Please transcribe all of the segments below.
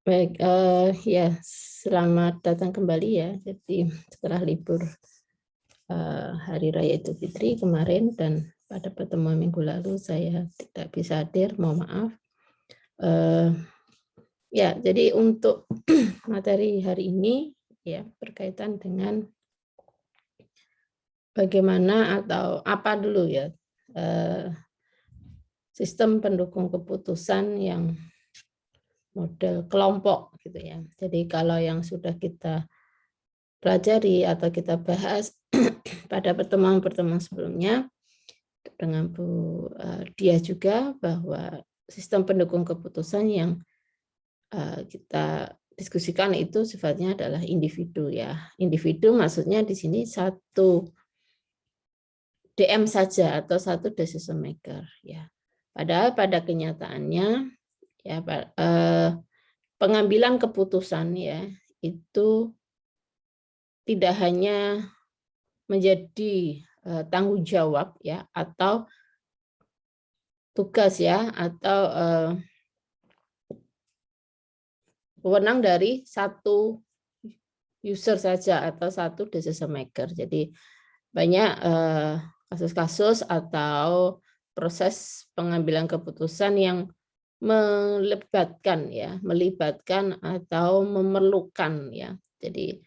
Baik, ya selamat datang kembali ya. Jadi setelah libur Hari Raya Idul Fitri kemarin dan pada pertemuan minggu lalu saya tidak bisa hadir, mohon maaf. Ya, jadi untuk materi hari ini ya berkaitan dengan bagaimana atau apa dulu ya sistem pendukung keputusan yang model kelompok gitu ya. Jadi kalau yang sudah kita pelajari atau kita bahas pada pertemuan-pertemuan sebelumnya dengan Bu Dia juga bahwa sistem pendukung keputusan yang kita diskusikan itu sifatnya adalah individu ya. Individu maksudnya di sini satu DM saja atau satu decision maker ya. Padahal pada kenyataannya ya pengambilan keputusan ya itu tidak hanya menjadi tanggung jawab ya atau tugas ya atau wewenang dari satu user saja atau satu decision maker. Jadi banyak kasus-kasus atau proses pengambilan keputusan yang melibatkan atau memerlukan ya. Jadi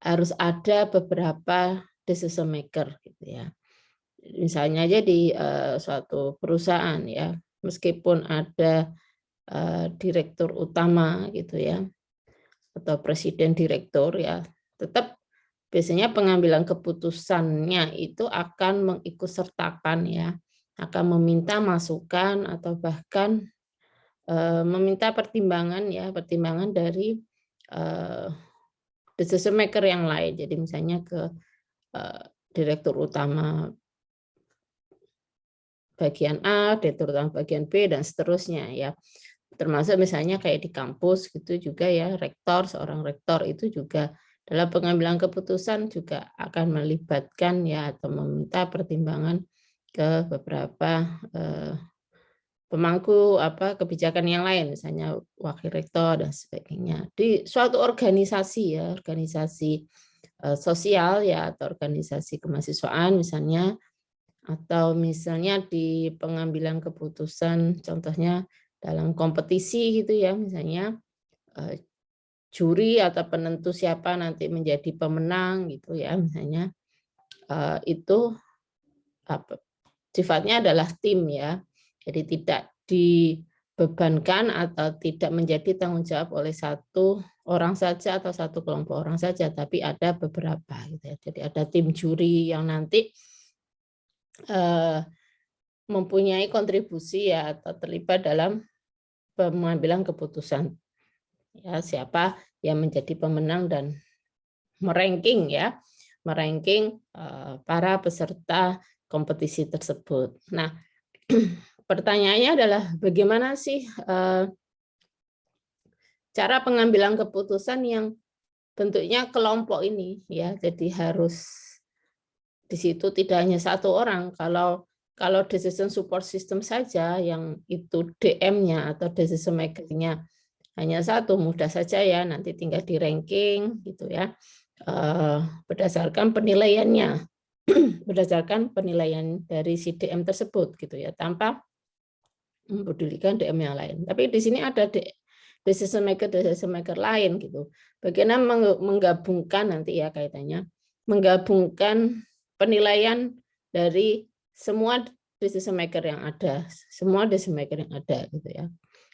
harus ada beberapa decision maker gitu ya. Misalnya aja di suatu perusahaan ya, meskipun ada direktur utama gitu ya, atau presiden direktur ya, tetap biasanya pengambilan keputusannya itu akan mengikutsertakan ya, akan meminta masukan atau bahkan meminta pertimbangan ya, pertimbangan dari decision maker yang lain. Jadi misalnya ke direktur utama bagian A, direktur utama bagian B, dan seterusnya ya. Termasuk misalnya kayak di kampus gitu juga ya, seorang rektor itu juga dalam pengambilan keputusan juga akan melibatkan ya atau meminta pertimbangan ke beberapa pemangku kebijakan yang lain, misalnya wakil rektor dan sebagainya. Di suatu organisasi ya, organisasi sosial ya atau organisasi kemahasiswaan misalnya, atau misalnya di pengambilan keputusan contohnya dalam kompetisi gitu ya, misalnya juri atau penentu siapa nanti menjadi pemenang gitu ya, misalnya itu sifatnya adalah tim ya, jadi tidak dibebankan atau tidak menjadi tanggung jawab oleh satu orang saja atau satu kelompok orang saja, tapi ada beberapa gitu ya. Jadi ada tim juri yang nanti mempunyai kontribusi ya atau terlibat dalam pengambilan keputusan ya, siapa yang menjadi pemenang dan meranking para peserta kompetisi tersebut. Nah, pertanyaannya adalah bagaimana sih cara pengambilan keputusan yang bentuknya kelompok ini ya, jadi harus di situ tidak hanya satu orang. Kalau decision support system saja yang itu DM-nya atau decision maker-nya hanya satu, mudah saja ya, nanti tinggal di ranking gitu ya, berdasarkan penilaiannya, berdasarkan penilaian dari si DM tersebut gitu ya, tanpa mempedulikan DM yang lain. Tapi di sini ada decision maker lain gitu. Bagaimana menggabungkan nanti ya kaitannya, menggabungkan penilaian dari semua decision maker yang ada, gitu ya.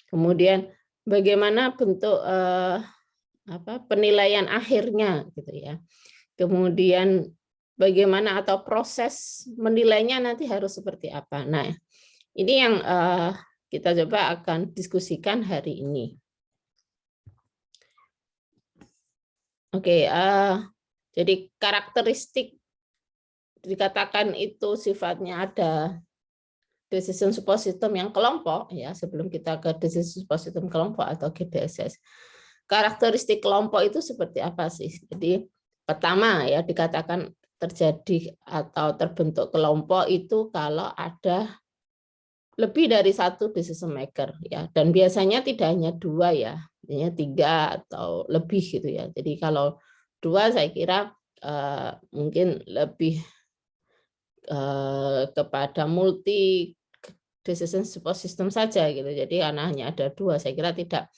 Kemudian bagaimana bentuk penilaian akhirnya gitu ya. Kemudian bagaimana atau proses menilainya nanti harus seperti apa. Nah, ini yang kita coba akan diskusikan hari ini. Oke, jadi karakteristik dikatakan itu sifatnya ada decision support system yang kelompok ya, sebelum kita ke decision support system kelompok atau GDSS. Karakteristik kelompok itu seperti apa sih? Jadi pertama ya dikatakan terjadi atau terbentuk kelompok itu kalau ada lebih dari satu decision maker ya, dan biasanya tidak hanya 2 ya, biasanya 3 atau lebih gitu ya. Jadi kalau 2 saya kira mungkin lebih kepada multi decision support system saja gitu. Jadi karena hanya ada 2, saya kira tidak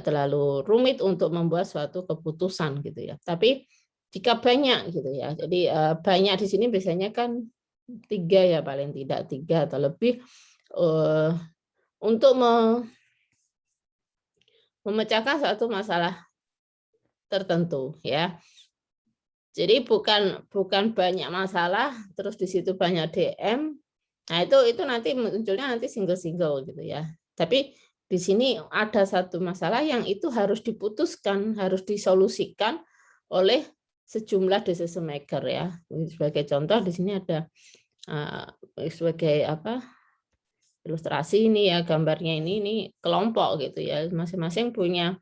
terlalu rumit untuk membuat suatu keputusan gitu ya. Tapi jika banyak gitu ya, jadi banyak di sini biasanya kan 3 ya, paling tidak 3 atau lebih untuk memecahkan suatu masalah tertentu ya. Jadi bukan banyak masalah terus di situ banyak DM. Nah, itu nanti munculnya nanti single-single gitu ya. Tapi di sini ada satu masalah yang itu harus diputuskan, harus disolusikan oleh sejumlah decision maker ya. Sebagai contoh di sini ada sebagai ilustrasi ini ya, gambarnya ini kelompok gitu ya, masing-masing punya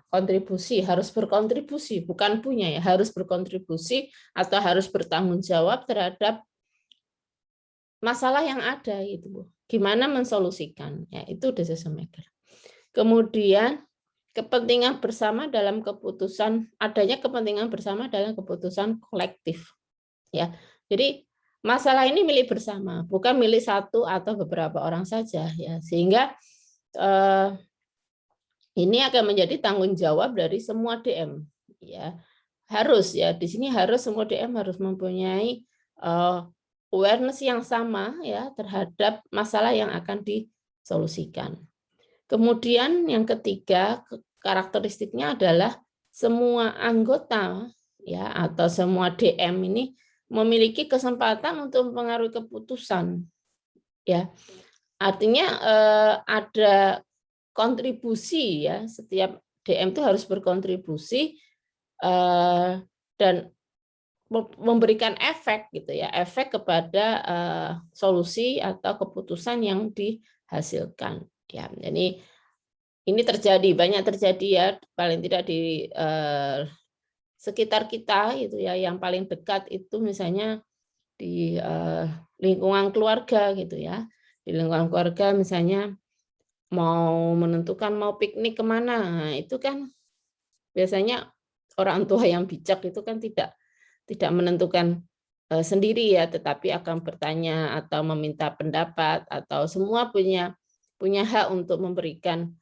kontribusi, harus berkontribusi, bukan punya ya, harus berkontribusi atau harus bertanggung jawab terhadap masalah yang ada gitu Bu. Gimana mensolusikan ya, itu decision maker. Kemudian kepentingan bersama dalam keputusan, adanya kepentingan bersama dalam keputusan kolektif ya. Jadi masalah ini milik bersama, bukan milik satu atau beberapa orang saja ya, sehingga ini akan menjadi tanggung jawab dari semua DM ya. Harus ya, di sini harus semua DM harus mempunyai awareness yang sama ya terhadap masalah yang akan disolusikan. Kemudian yang ketiga, karakteristiknya adalah semua anggota ya atau semua DM ini memiliki kesempatan untuk mempengaruhi keputusan ya. Artinya ada kontribusi ya, setiap DM itu harus berkontribusi dan memberikan efek gitu ya, efek kepada solusi atau keputusan yang dihasilkan ya. Jadi ini banyak terjadi ya, paling tidak di sekitar kita itu ya, yang paling dekat itu misalnya di lingkungan keluarga gitu ya. Di lingkungan keluarga misalnya mau menentukan mau piknik kemana, nah, itu kan biasanya orang tua yang bijak itu kan tidak menentukan sendiri ya, tetapi akan bertanya atau meminta pendapat, atau semua punya hak untuk memberikan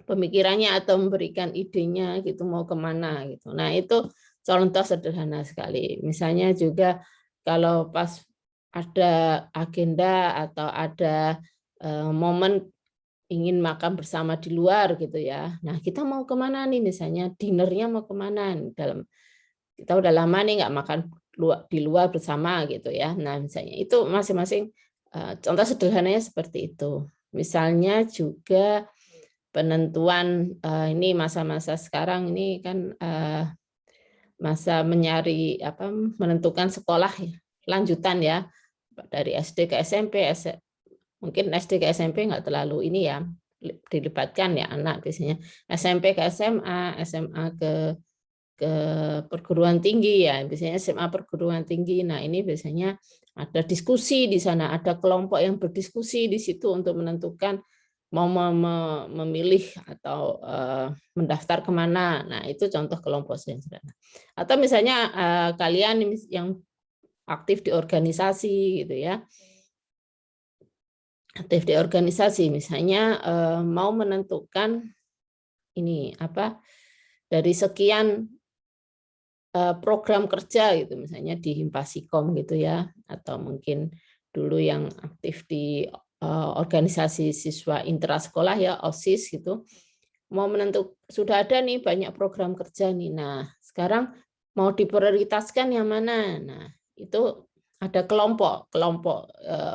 pemikirannya atau memberikan idenya gitu, mau kemana gitu. Nah itu contoh sederhana sekali. Misalnya juga kalau pas ada agenda atau ada momen ingin makan bersama di luar gitu ya. Nah kita mau kemana nih, misalnya dinernya mau kemana, kita udah lama nih nggak makan di luar bersama gitu ya. Nah misalnya itu masing-masing contoh sederhananya seperti itu. Misalnya juga penentuan ini masa-masa sekarang ini kan masa menentukan sekolah lanjutan ya, dari SD ke SMP, mungkin SD ke SMP nggak terlalu ini ya dilibatkan ya anak, biasanya SMP ke SMA, SMA ke perguruan tinggi ya, biasanya SMA perguruan tinggi. Nah ini biasanya ada diskusi di sana, ada kelompok yang berdiskusi di situ untuk menentukan mau memilih atau mendaftar kemana. Nah itu contoh kelompok yang sederhana. Atau misalnya kalian yang aktif di organisasi gitu ya, aktif di organisasi misalnya mau menentukan ini dari sekian program kerja gitu, misalnya di Himpasikom gitu ya, atau mungkin dulu yang aktif di organisasi siswa intrasekolah ya, OSIS gitu, mau sudah ada nih banyak program kerja nih. Nah sekarang mau diprioritaskan yang mana? Nah itu ada kelompok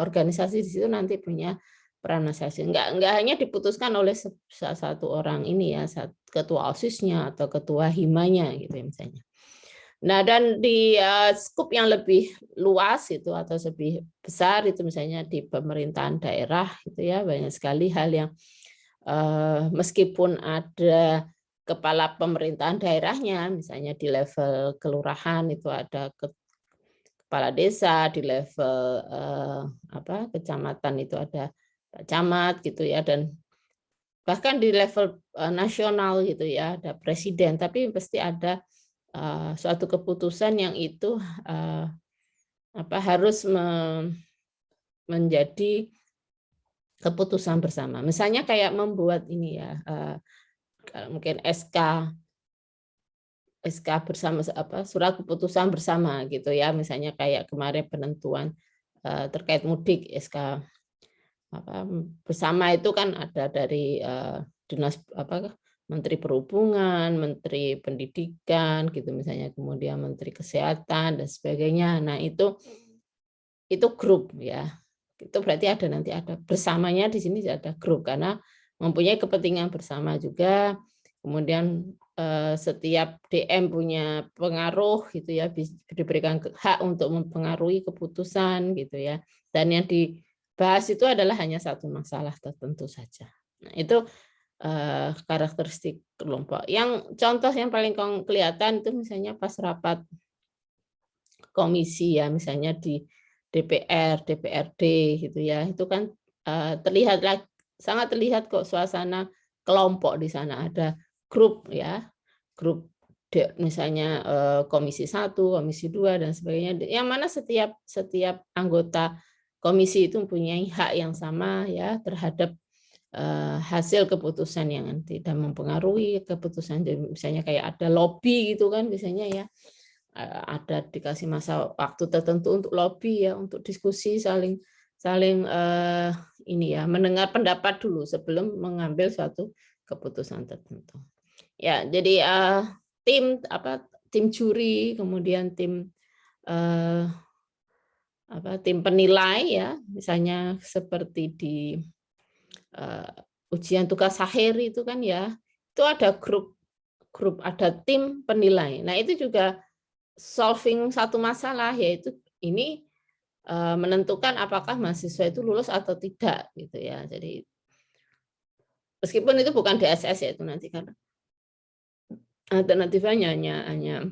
organisasi di situ nanti punya peran masing-masing. Enggak hanya diputuskan oleh satu orang ini ya, ketua OSIS-nya atau ketua himanya gitu ya misalnya. Nah, dan di skup yang lebih luas itu atau lebih besar itu misalnya di pemerintahan daerah itu ya, banyak sekali hal yang meskipun ada kepala pemerintahan daerahnya, misalnya di level kelurahan itu ada kepala desa, di level kecamatan itu ada Pak Camat gitu ya, dan bahkan di level nasional gitu ya, ada presiden, tapi pasti ada suatu keputusan yang itu harus menjadi keputusan bersama. Misalnya kayak membuat ini ya, mungkin SK bersama, surat keputusan bersama gitu ya, misalnya kayak kemarin penentuan terkait mudik, SK bersama itu kan ada dari dinas Menteri Perhubungan, Menteri Pendidikan gitu misalnya, kemudian Menteri Kesehatan dan sebagainya. Nah, itu grup ya. Itu berarti nanti ada bersamanya di sini, ada grup karena mempunyai kepentingan bersama juga. Kemudian setiap DM punya pengaruh gitu ya, diberikan hak untuk mempengaruhi keputusan gitu ya. Dan yang dibahas itu adalah hanya satu masalah tertentu saja. Nah, itu karakteristik kelompok. Yang contoh yang paling kelihatan itu misalnya pas rapat komisi ya, misalnya di DPR, DPRD gitu ya. Itu kan sangat terlihat kok suasana kelompok di sana, ada grup ya, grup misalnya komisi 1, komisi 2 dan sebagainya. Yang mana setiap anggota komisi itu mempunyai hak yang sama ya terhadap hasil keputusan yang tidak mempengaruhi keputusan. Misalnya kayak ada lobby gitu kan misalnya ya. Ada dikasih masa waktu tertentu untuk lobby ya, untuk diskusi saling ini ya, mendengar pendapat dulu sebelum mengambil suatu keputusan tertentu. Ya, jadi tim juri, kemudian tim penilai ya, misalnya seperti di ujian tugas akhir itu kan ya, itu ada grup ada tim penilai. Nah, itu juga solving satu masalah, yaitu ini menentukan apakah mahasiswa itu lulus atau tidak gitu ya. Jadi meskipun itu bukan DSS ya, itu nanti kan alternatifnya hanya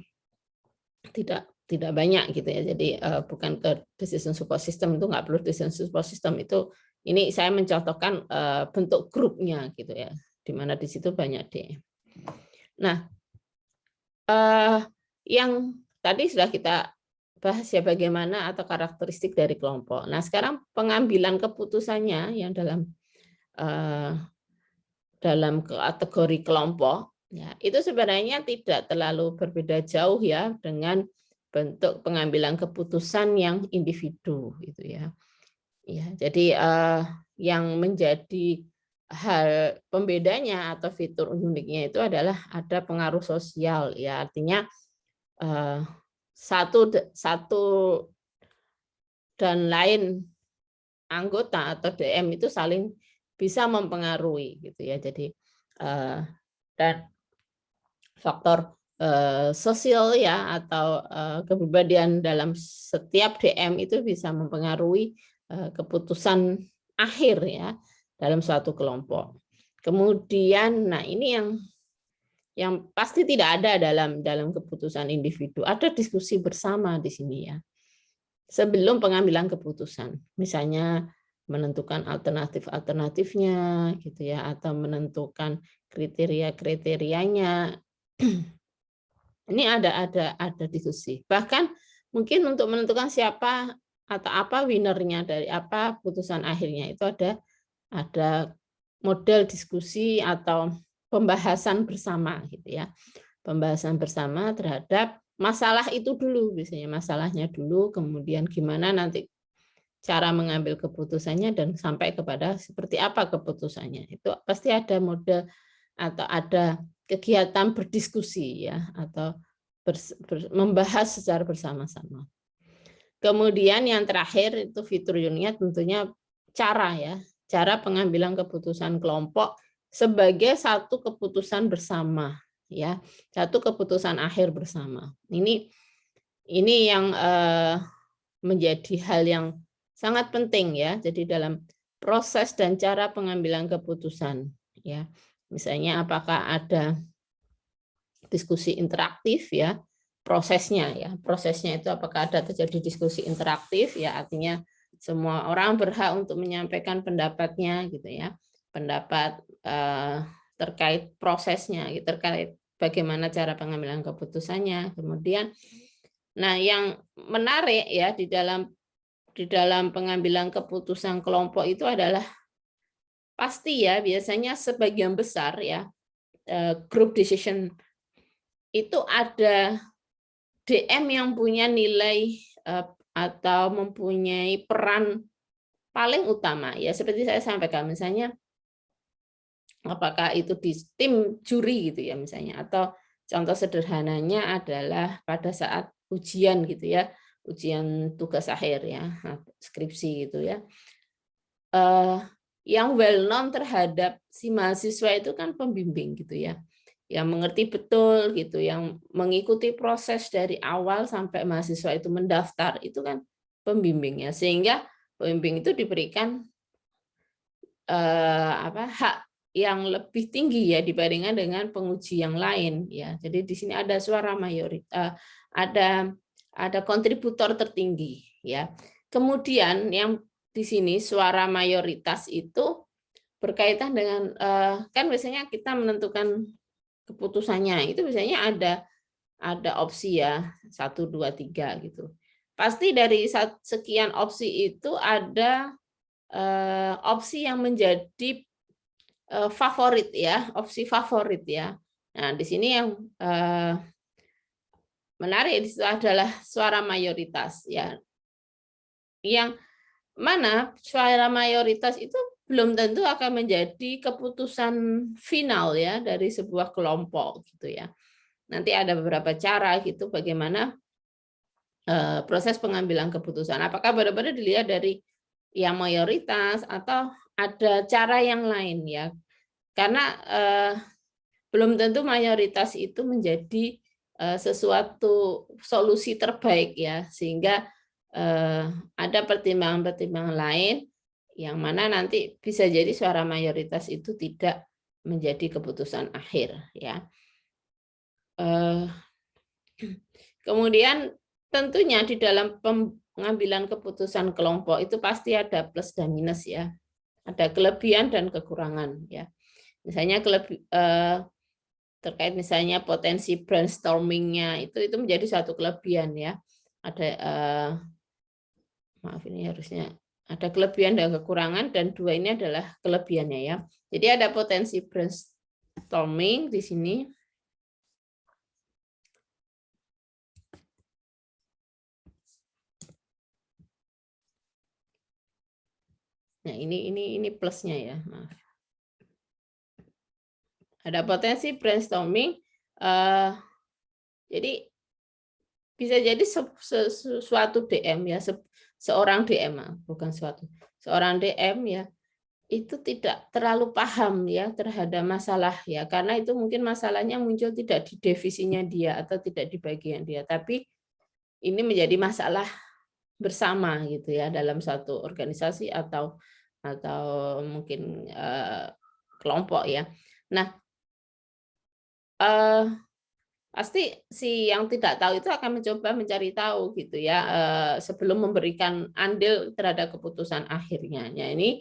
tidak banyak gitu ya. Jadi bukan ke decision support system, itu nggak perlu decision support system, itu ini saya mencontohkan bentuk grupnya gitu ya, di mana di situ banyak DM. Nah, yang tadi sudah kita bahas ya bagaimana atau karakteristik dari kelompok. Nah, sekarang pengambilan keputusannya yang dalam kategori kelompok ya, itu sebenarnya tidak terlalu berbeda jauh ya dengan bentuk pengambilan keputusan yang individu gitu ya. Ya, jadi yang menjadi hal pembedanya atau fitur uniknya itu adalah ada pengaruh sosial ya, artinya satu dan lain anggota atau DM itu saling bisa mempengaruhi gitu ya. Jadi dan faktor sosial ya atau kepribadian dalam setiap DM itu bisa mempengaruhi keputusan akhir ya dalam suatu kelompok. Kemudian, nah ini yang pasti tidak ada dalam keputusan individu. Ada diskusi bersama di sini ya. Sebelum pengambilan keputusan, misalnya menentukan alternatifnya gitu ya, atau menentukan kriteria-kriterianya. Ini ada diskusi. Bahkan mungkin untuk menentukan siapa atau apa winernya dari apa putusan akhirnya, itu ada model diskusi atau pembahasan bersama gitu ya. Pembahasan bersama terhadap masalah itu dulu, biasanya masalahnya dulu, kemudian gimana nanti cara mengambil keputusannya dan sampai kepada seperti apa keputusannya. Itu pasti ada model atau ada kegiatan berdiskusi ya, atau membahas secara bersama-sama. Kemudian yang terakhir itu fitur uniknya tentunya cara pengambilan keputusan kelompok sebagai satu keputusan bersama ya, satu keputusan akhir bersama. Ini yang menjadi hal yang sangat penting ya. Jadi dalam proses dan cara pengambilan keputusan ya. Misalnya apakah ada diskusi interaktif ya, prosesnya ya. Prosesnya itu apakah ada terjadi diskusi interaktif ya, artinya semua orang berhak untuk menyampaikan pendapatnya gitu ya. Pendapat terkait prosesnya, terkait bagaimana cara pengambilan keputusannya. Kemudian nah yang menarik ya di dalam pengambilan keputusan kelompok itu adalah pasti ya biasanya sebagian besar ya group decision itu ada DM yang punya nilai atau mempunyai peran paling utama ya, seperti saya sampaikan misalnya apakah itu di tim juri gitu ya misalnya, atau contoh sederhananya adalah pada saat ujian gitu ya, ujian tugas akhir ya, skripsi gitu ya. Yang well known terhadap si mahasiswa itu kan pembimbing gitu ya, yang mengerti betul gitu, yang mengikuti proses dari awal sampai mahasiswa itu mendaftar itu kan pembimbingnya, sehingga pembimbing itu diberikan hak yang lebih tinggi ya dibandingkan dengan penguji yang lain ya. Jadi di sini ada suara mayoritas, ada kontributor tertinggi ya. Kemudian yang di sini suara mayoritas itu berkaitan dengan kan biasanya kita menentukan keputusannya itu biasanya ada opsi ya 1, 2, 3 gitu. Pasti dari sekian opsi itu ada opsi yang menjadi favorit ya, opsi favorit ya. Nah, di sini yang menarik itu adalah suara mayoritas ya. Yang mana suara mayoritas itu belum tentu akan menjadi keputusan final ya dari sebuah kelompok gitu ya. Nanti ada beberapa cara gitu bagaimana proses pengambilan keputusan. Apakah benar-benar dilihat dari yang mayoritas atau ada cara yang lain ya. Karena belum tentu mayoritas itu menjadi sesuatu solusi terbaik ya, sehingga ada pertimbangan-pertimbangan lain yang mana nanti bisa jadi suara mayoritas itu tidak menjadi keputusan akhir ya. Kemudian tentunya di dalam pengambilan keputusan kelompok itu pasti ada plus dan minus ya, ada kelebihan dan kekurangan ya. Misalnya terkait misalnya potensi brainstorming-nya itu menjadi suatu kelebihan ya. Ada maaf ini harusnya ada kelebihan dan kekurangan, dan dua ini adalah kelebihannya ya. Jadi ada potensi brainstorming di sini. Nah, ini plusnya ya, maaf. Ada potensi brainstorming. Jadi bisa jadi suatu DM ya, seorang DM bukan seorang DM ya, itu tidak terlalu paham ya terhadap masalah ya, karena itu mungkin masalahnya muncul tidak di divisinya dia atau tidak di bagian dia, tapi ini menjadi masalah bersama gitu ya dalam satu organisasi atau mungkin kelompok ya. Nah, pasti si yang tidak tahu itu akan mencoba mencari tahu gitu ya sebelum memberikan andil terhadap keputusan akhirnya. Ya, ini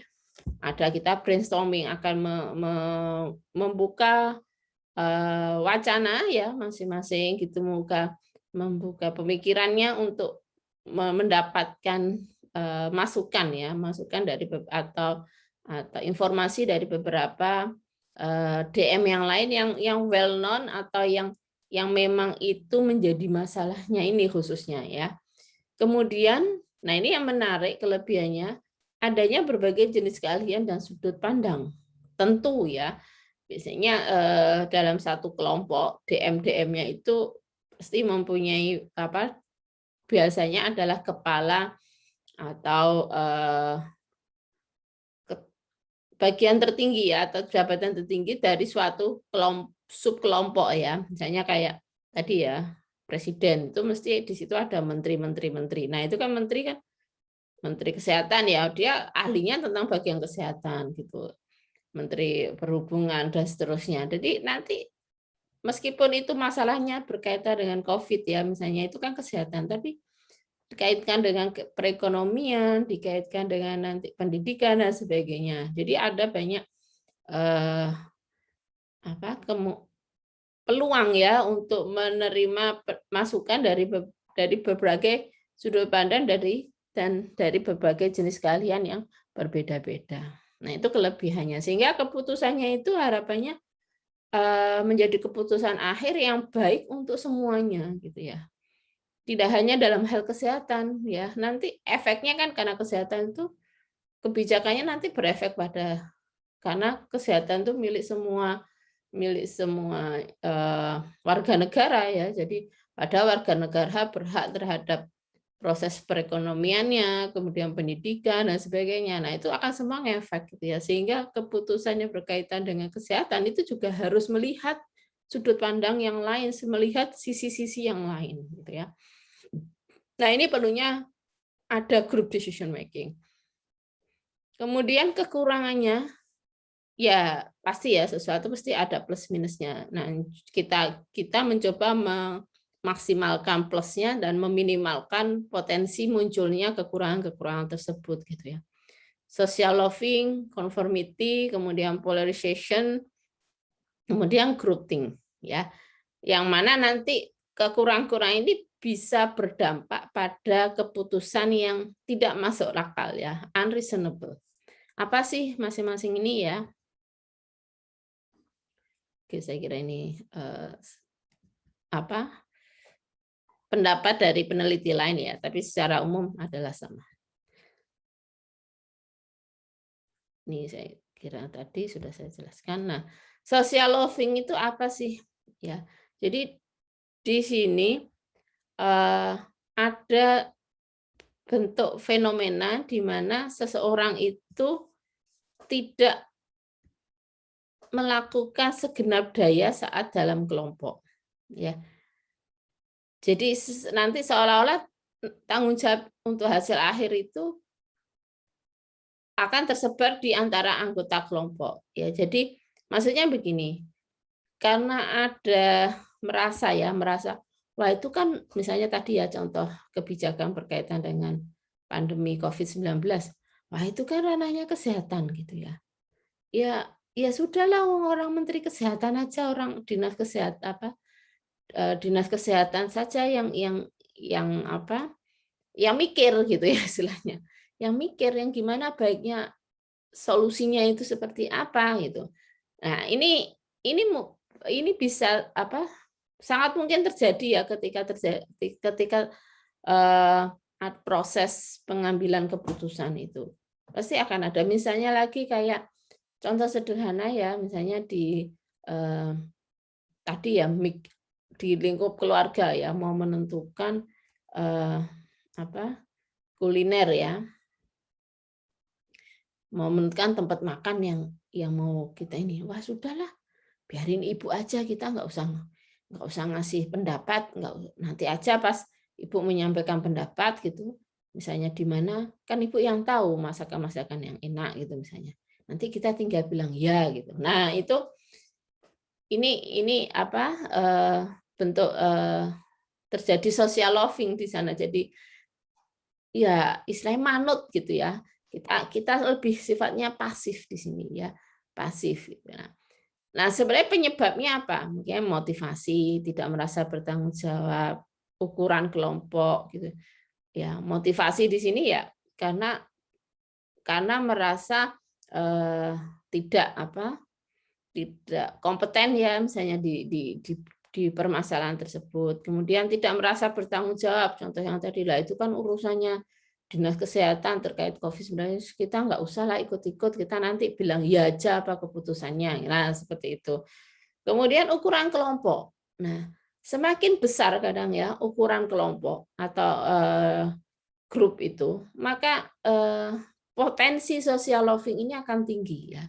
ada kita brainstorming akan membuka wacana ya masing-masing gitu, membuka pemikirannya untuk mendapatkan masukan ya, masukan dari atau informasi dari beberapa DM yang lain yang well known atau yang memang itu menjadi masalahnya ini khususnya ya. Kemudian, nah ini yang menarik kelebihannya, adanya berbagai jenis keahlian dan sudut pandang. Tentu ya, biasanya dalam satu kelompok DM-DM-nya itu pasti mempunyai biasanya adalah kepala atau bagian tertinggi ya, atau jabatan tertinggi dari suatu subkelompok ya. Misalnya kayak tadi ya, presiden itu mesti di situ ada menteri. Nah, itu kan menteri kesehatan ya, dia ahlinya tentang bagian kesehatan gitu. Menteri perhubungan dan seterusnya. Jadi nanti meskipun itu masalahnya berkaitan dengan COVID ya, misalnya itu kan kesehatan, tapi dikaitkan dengan perekonomian, dikaitkan dengan nanti pendidikan dan sebagainya. Jadi ada banyak apa peluang ya untuk menerima masukan dari berbagai sudut pandang dari berbagai jenis keahlian yang berbeda-beda. Nah, itu kelebihannya. Sehingga keputusannya itu harapannya menjadi keputusan akhir yang baik untuk semuanya gitu ya. Tidak hanya dalam hal kesehatan ya. Nanti efeknya kan karena kesehatan itu kebijakannya nanti berefek karena kesehatan itu milik semua warga negara ya. Jadi pada warga negara berhak terhadap proses perekonomiannya, kemudian pendidikan dan sebagainya. Nah, itu akan semua ngefek gitu ya. Sehingga keputusannya berkaitan dengan kesehatan itu juga harus melihat sudut pandang yang lain, melihat sisi-sisi yang lain gitu ya. Nah, ini perlunya ada group decision making. Kemudian kekurangannya ya pasti ya sesuatu pasti ada plus minusnya. Nah, kita mencoba memaksimalkan plusnya dan meminimalkan potensi munculnya kekurangan-kekurangan tersebut gitu ya. Social loving, conformity, kemudian polarization, kemudian grouping ya. Yang mana nanti kekurangan-kekurangan ini bisa berdampak pada keputusan yang tidak masuk akal ya, unreasonable. Apa sih masing-masing ini ya? Oke, saya kira ini pendapat dari peneliti lain ya, tapi secara umum adalah sama. Ini saya kira tadi sudah saya jelaskan. Nah, social loving itu apa sih? Ya, jadi di sini ada bentuk fenomena di mana seseorang itu tidak melakukan segenap daya saat dalam kelompok. Ya, jadi nanti seolah-olah tanggung jawab untuk hasil akhir itu akan tersebar di antara anggota kelompok. Ya, jadi maksudnya begini, karena ada merasa, wah itu kan misalnya tadi ya contoh kebijakan berkaitan dengan pandemi COVID-19, wah itu kan ranahnya kesehatan gitu ya. Ya sudahlah orang Menteri Kesehatan aja, orang dinas kesehatan saja yang mikir gitu ya istilahnya. Yang mikir yang gimana baiknya solusinya itu seperti apa gitu. Nah, ini bisa sangat mungkin terjadi ya ketika proses pengambilan keputusan itu. Pasti akan ada misalnya lagi kayak contoh sederhana ya, misalnya tadi ya di lingkup keluarga ya mau menentukan kuliner ya, mau menentukan tempat makan yang mau kita ini, wah sudahlah biarin ibu aja, kita nggak usah ngasih pendapat, nanti aja pas ibu menyampaikan pendapat gitu, misalnya di mana kan ibu yang tahu masakan-masakan yang enak gitu misalnya, nanti kita tinggal bilang ya gitu. Nah itu ini bentuk terjadi social loving di sana, jadi ya istilahnya manut gitu ya. Kita lebih sifatnya pasif di sini ya, pasif. Nah, sebenarnya penyebabnya apa? Mungkin motivasi, tidak merasa bertanggung jawab, ukuran kelompok gitu. Ya, motivasi di sini ya karena merasa tidak kompeten ya misalnya di permasalahan tersebut. Kemudian tidak merasa bertanggung jawab. Contoh yang tadi lah itu kan urusannya Dinas Kesehatan terkait COVID-19, kita nggak usah lah ikut-ikut, kita nanti bilang ya aja apa keputusannya. Nah, seperti itu. Kemudian ukuran kelompok. Nah, semakin besar kadang ya ukuran kelompok atau grup itu, maka potensi social loving ini akan tinggi ya.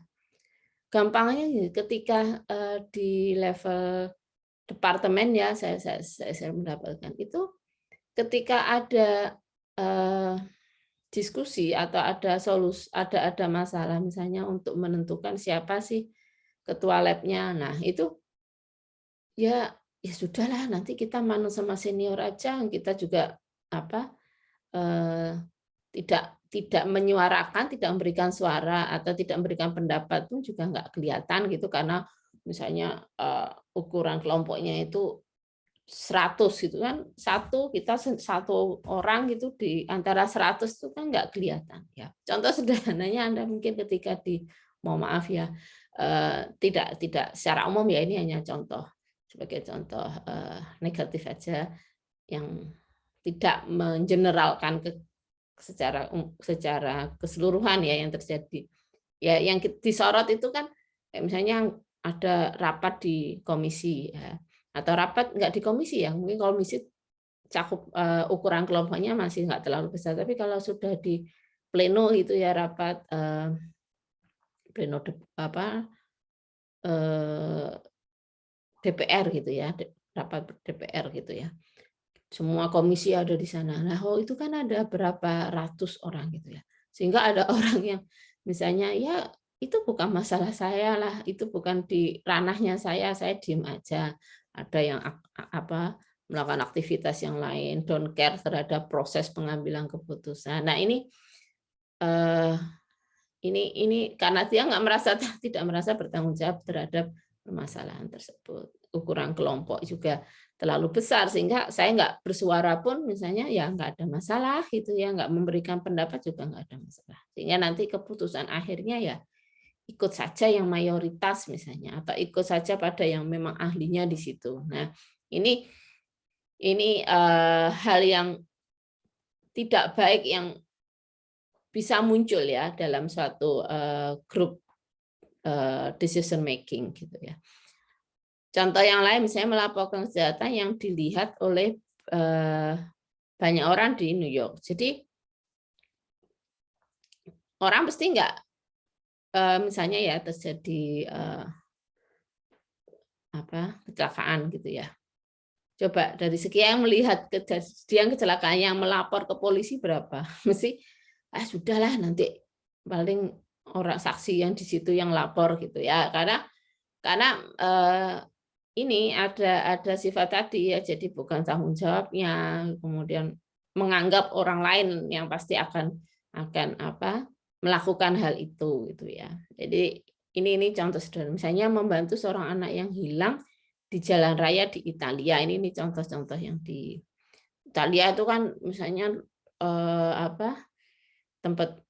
Gampangnya ketika di level departemen ya saya mendapatkan itu ketika ada diskusi atau ada ada masalah misalnya untuk menentukan siapa sih ketua labnya. Nah, itu ya ya sudahlah, nanti kita manut sama senior aja, kita juga apa, tidak menyuarakan, tidak memberikan suara atau tidak memberikan pendapat pun juga nggak kelihatan gitu, karena misalnya, ukuran kelompoknya itu 100 gitu kan, kita satu orang gitu di antara 100 itu kan nggak kelihatan ya. Contoh sederhananya Anda mungkin ketika mohon maaf ya, tidak secara umum ya, ini hanya contoh, sebagai contoh, negatif aja yang tidak mengeneralkan secara keseluruhan ya yang terjadi. Ya yang disorot itu kan kayak misalnya ada rapat di komisi ya, atau rapat nggak di komisi ya, mungkin komisi cakup ukuran kelompoknya masih nggak terlalu besar, tapi kalau sudah di pleno itu ya rapat, pleno DPR gitu ya, rapat DPR gitu ya. Semua komisi ada di sana. Nah, itu kan ada berapa ratus orang gitu ya. Sehingga ada orang yang misalnya, ya itu bukan masalah saya lah, itu bukan di ranahnya saya diem aja. Ada yang melakukan aktivitas yang lain, don't care terhadap proses pengambilan keputusan. Nah, ini karena dia tidak merasa bertanggung jawab terhadap permasalahan tersebut. Ukuran kelompok juga terlalu besar sehingga saya nggak bersuara pun misalnya ya nggak ada masalah gitu ya, nggak memberikan pendapat juga nggak ada masalah. Sehingga nanti keputusan akhirnya ya ikut saja yang mayoritas misalnya, atau ikut saja pada yang memang ahlinya di situ. Nah, ini hal yang tidak baik yang bisa muncul ya dalam suatu grup decision making gitu ya. Contoh yang lain misalnya melaporkan kejahatan yang dilihat oleh banyak orang di New York. Jadi orang pasti nggak misalnya ya terjadi kecelakaan gitu ya. Coba dari segi yang melihat kejadian kecelakaan yang melapor ke polisi berapa? Mesti sudahlah nanti paling orang saksi yang di situ yang lapor gitu ya. Karena ini ada sifat tadi ya, jadi bukan tanggung jawabnya, kemudian menganggap orang lain yang pasti akan melakukan hal itu gitu ya. Jadi ini contoh sederhana, misalnya membantu seorang anak yang hilang di jalan raya di Italia. Ini contoh-contoh yang di Italia itu kan misalnya tempatnya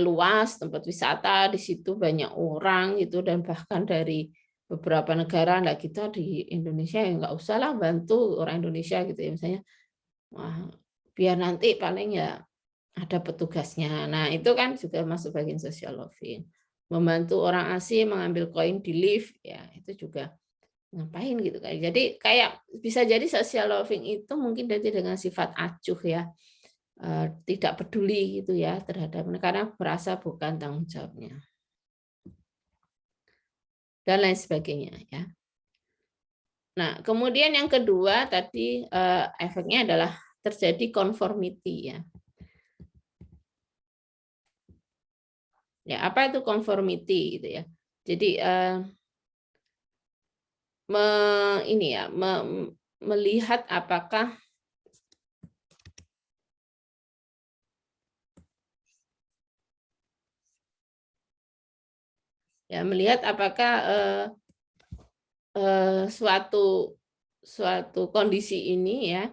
luas, tempat wisata, di situ banyak orang gitu, dan bahkan dari beberapa negara. Nah, kita di Indonesia ya nggak usah lah bantu orang Indonesia gitu ya, misalnya biar nanti paling ya ada petugasnya. Nah, itu kan juga masuk bagian social loving. Membantu orang asing mengambil koin di lift ya, itu juga ngapain gitu kan. Jadi kayak bisa jadi social loving itu mungkin nanti dengan sifat acuh ya, tidak peduli gitu ya terhadap, karena merasa bukan tanggung jawabnya dan lain sebagainya ya. Nah, kemudian yang kedua tadi efeknya adalah terjadi conformity ya. Ya, apa itu conformity gitu ya? Jadi melihat apakah suatu kondisi ini ya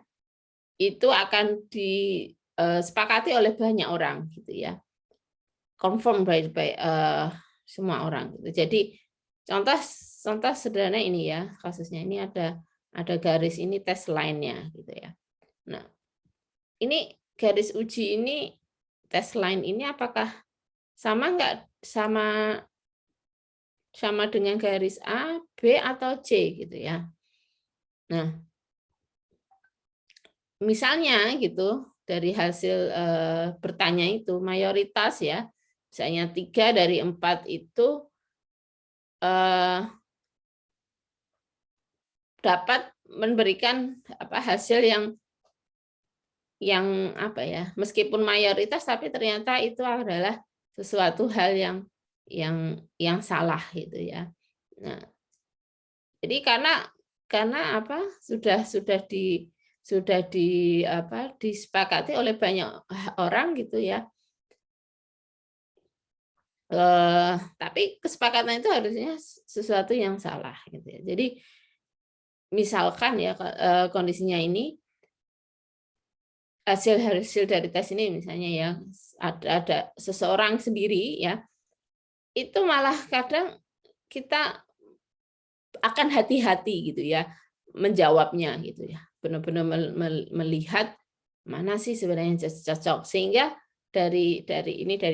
itu akan disepakati oleh banyak orang gitu ya, confirm by semua orang gitu. Jadi contoh sederhana ini ya, kasusnya ini ada garis ini tes line-nya gitu ya. Nah, ini garis uji ini, tes line ini apakah sama dengan garis A, B, atau C gitu ya. Nah, misalnya gitu dari hasil bertanya itu mayoritas ya, misalnya 3 dari 4 itu dapat memberikan hasil yang meskipun mayoritas tapi ternyata itu adalah sesuatu hal yang salah gitu ya. Nah, Jadi karena apa? Sudah disepakati oleh banyak orang gitu ya. Tapi kesepakatan itu harusnya sesuatu yang salah gitu ya. Jadi misalkan ya kondisinya ini hasil dari tes ini misalnya ya ada seseorang sendiri ya, itu malah kadang kita akan hati-hati gitu ya menjawabnya gitu ya, benar-benar melihat mana sih sebenarnya yang cocok, sehingga dari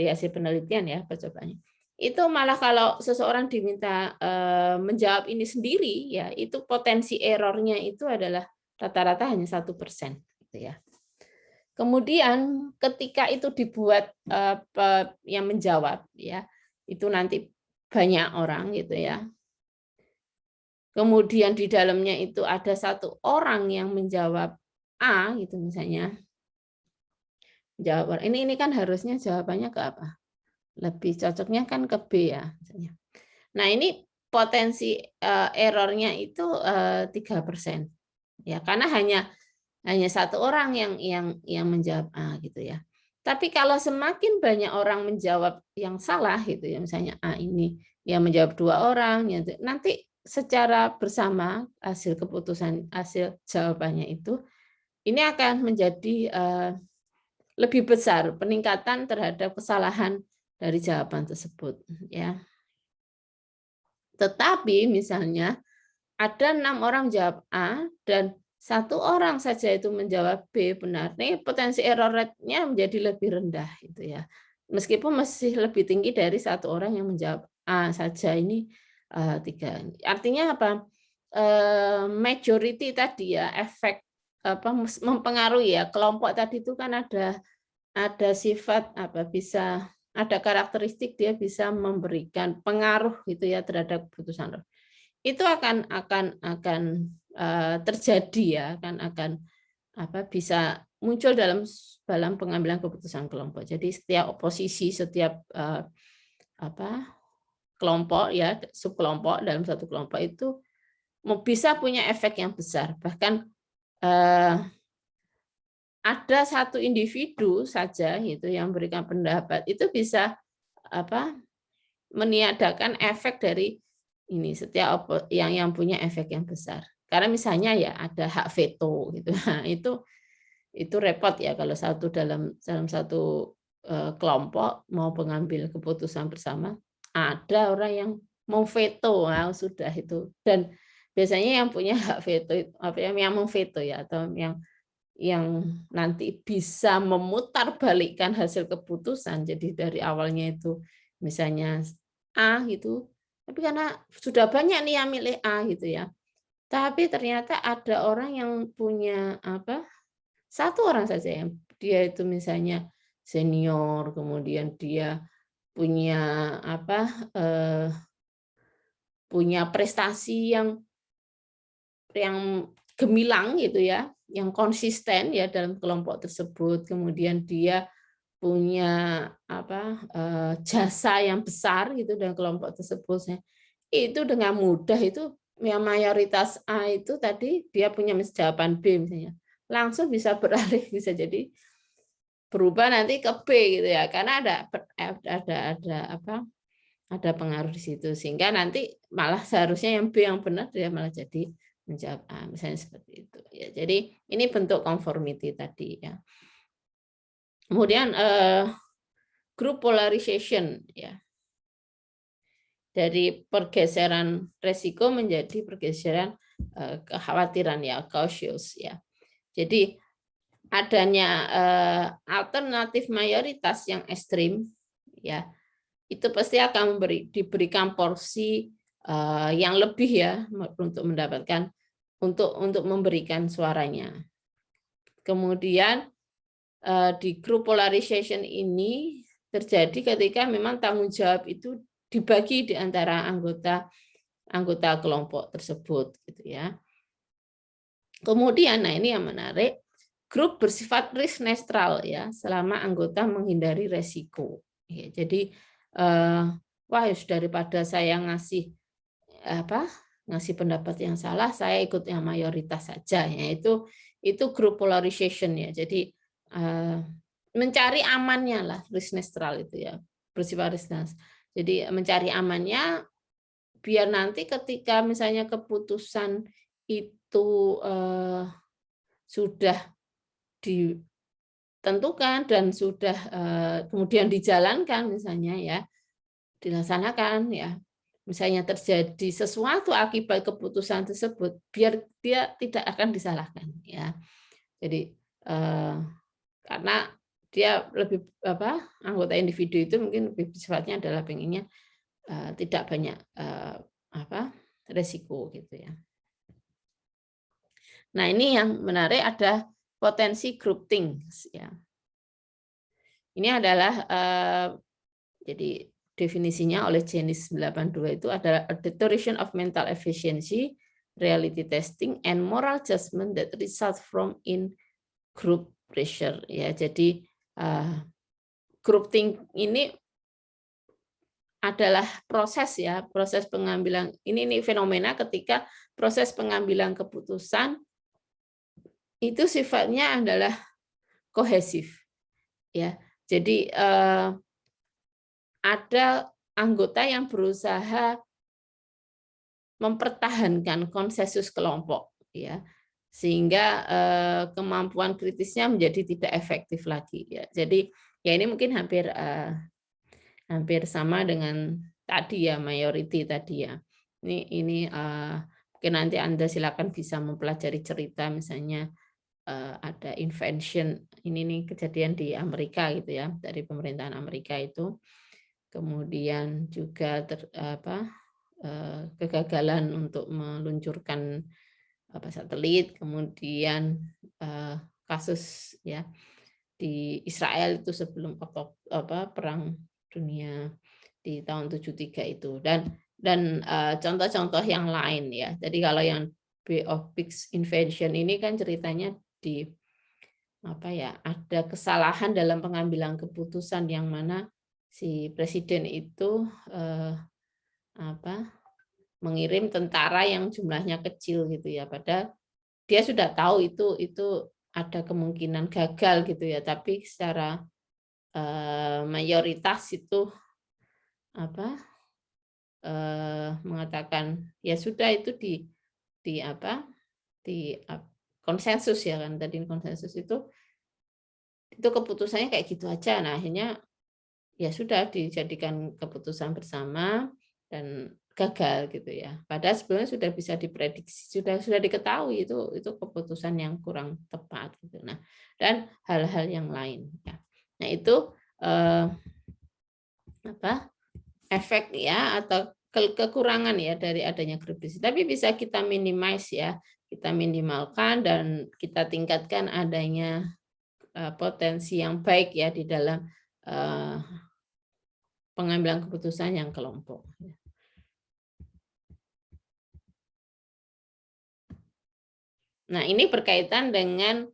hasil penelitian ya percobaannya itu malah kalau seseorang diminta menjawab ini sendiri ya, itu potensi errornya itu adalah rata-rata hanya 1% gitu ya. Kemudian ketika itu dibuat yang menjawab ya, itu nanti banyak orang gitu ya. Kemudian di dalamnya itu ada satu orang yang menjawab A gitu misalnya. Jawab ini kan harusnya jawabannya ke apa? Lebih cocoknya kan ke B ya misalnya. Nah, ini potensi errornya itu 3%. Ya, karena hanya satu orang yang menjawab A gitu ya. Tapi kalau semakin banyak orang menjawab yang salah gitu ya, misalnya A ini yang menjawab 2 orang, nanti secara bersama hasil jawabannya itu ini akan menjadi lebih besar peningkatan terhadap kesalahan dari jawaban tersebut ya. Tetapi misalnya ada 6 orang menjawab A dan 1 orang saja itu menjawab B benar. Nih potensi error rate-nya menjadi lebih rendah itu ya. Meskipun masih lebih tinggi dari 1 orang yang menjawab A saja ini 3. Artinya apa? Majority tadi ya, efek apa mempengaruhi ya. Kelompok tadi itu kan ada sifat apa, bisa ada karakteristik dia bisa memberikan pengaruh gitu ya terhadap keputusan. Itu akan terjadi ya, akan bisa muncul dalam pengambilan keputusan kelompok. Jadi setiap oposisi, setiap kelompok ya, subkelompok dalam satu kelompok itu bisa punya efek yang besar. Bahkan ada satu individu saja gitu yang memberikan pendapat itu bisa meniadakan efek dari ini setiap yang punya efek yang besar. Karena misalnya ya ada hak veto gitu. Nah, itu repot ya kalau dalam satu kelompok mau mengambil keputusan bersama, ada orang yang mau veto, nah, sudah itu. Dan biasanya yang punya hak veto yang memveto ya, atau yang nanti bisa memutarbalikkan hasil keputusan. Jadi dari awalnya itu misalnya A gitu, tapi karena sudah banyak nih yang milih A gitu ya. Tapi ternyata ada orang yang punya satu orang saja yang dia itu misalnya senior, kemudian dia punya punya prestasi yang gemilang gitu ya, yang konsisten ya dalam kelompok tersebut. Kemudian dia punya jasa yang besar gitu dalam kelompok tersebut. Itu dengan mudah itu yang mayoritas A itu tadi dia punya jawaban B misalnya. Langsung bisa beralih, bisa jadi berubah nanti ke B gitu ya. Karena ada pengaruh di situ, sehingga nanti malah seharusnya yang B yang benar dia malah jadi menjawab A, misalnya seperti itu ya. Jadi ini bentuk conformity tadi ya. Kemudian group polarization ya, dari pergeseran resiko menjadi pergeseran kekhawatiran ya, cautious ya. Jadi adanya alternatif mayoritas yang ekstrim ya, itu pasti akan diberikan porsi yang lebih ya untuk mendapatkan untuk memberikan suaranya. Kemudian di group polarization ini terjadi ketika memang tanggung jawab itu dibagi di antara anggota kelompok tersebut gitu ya. Kemudian nah ini yang menarik, grup bersifat risk netral ya selama anggota menghindari resiko. Ya, jadi wah daripada saya ngasih pendapat yang salah, saya ikut yang mayoritas saja. Ya, itu group polarization ya. Jadi mencari amannya lah, risk neutral itu ya, bersifat risk neutral. Jadi mencari amannya biar nanti ketika misalnya keputusan itu sudah ditentukan dan sudah kemudian dijalankan misalnya ya, dilaksanakan ya. Misalnya terjadi sesuatu akibat keputusan tersebut, biar dia tidak akan disalahkan ya. Jadi karena dia lebih anggota individu itu mungkin lebih sifatnya adalah pengennya tidak banyak resiko gitu ya. Nah, ini yang menarik, ada potensi groupthink ya. Ini adalah jadi definisinya oleh Janice 82 itu adalah a deterioration of mental efficiency, reality testing, and moral judgment that result from in group pressure ya. Jadi groupthink ini adalah proses ya, proses pengambilan ini fenomena ketika proses pengambilan keputusan itu sifatnya adalah kohesif ya. Jadi ada anggota yang berusaha mempertahankan konsensus kelompok ya, sehingga kemampuan kritisnya menjadi tidak efektif lagi ya. Jadi ya ini mungkin hampir sama dengan tadi ya, majority tadi ya. Ini mungkin nanti Anda silakan bisa mempelajari cerita misalnya ada invention ini nih kejadian di Amerika gitu ya, dari pemerintahan Amerika itu. Kemudian juga kegagalan untuk meluncurkan satelit, kemudian kasus ya di Israel itu sebelum perang dunia di tahun 73 itu, dan contoh-contoh yang lain ya. Jadi kalau yang Bay of Pigs invention ini kan ceritanya di ada kesalahan dalam pengambilan keputusan yang mana si presiden itu mengirim tentara yang jumlahnya kecil gitu ya, padahal dia sudah tahu itu ada kemungkinan gagal gitu ya, tapi secara mayoritas itu mengatakan ya sudah itu di konsensus ya kan, tadi konsensus itu keputusannya kayak gitu aja. Nah, akhirnya ya sudah dijadikan keputusan bersama dan gagal gitu ya. Padahal sebelumnya sudah bisa diprediksi, sudah diketahui itu keputusan yang kurang tepat gitu. Nah, dan hal-hal yang lain ya. Nah, itu efek ya atau kekurangan ya dari adanya grup diskusi. Tapi bisa kita minimize ya, kita minimalkan dan kita tingkatkan adanya potensi yang baik ya di dalam pengambilan keputusan yang kelompok. Nah, ini berkaitan dengan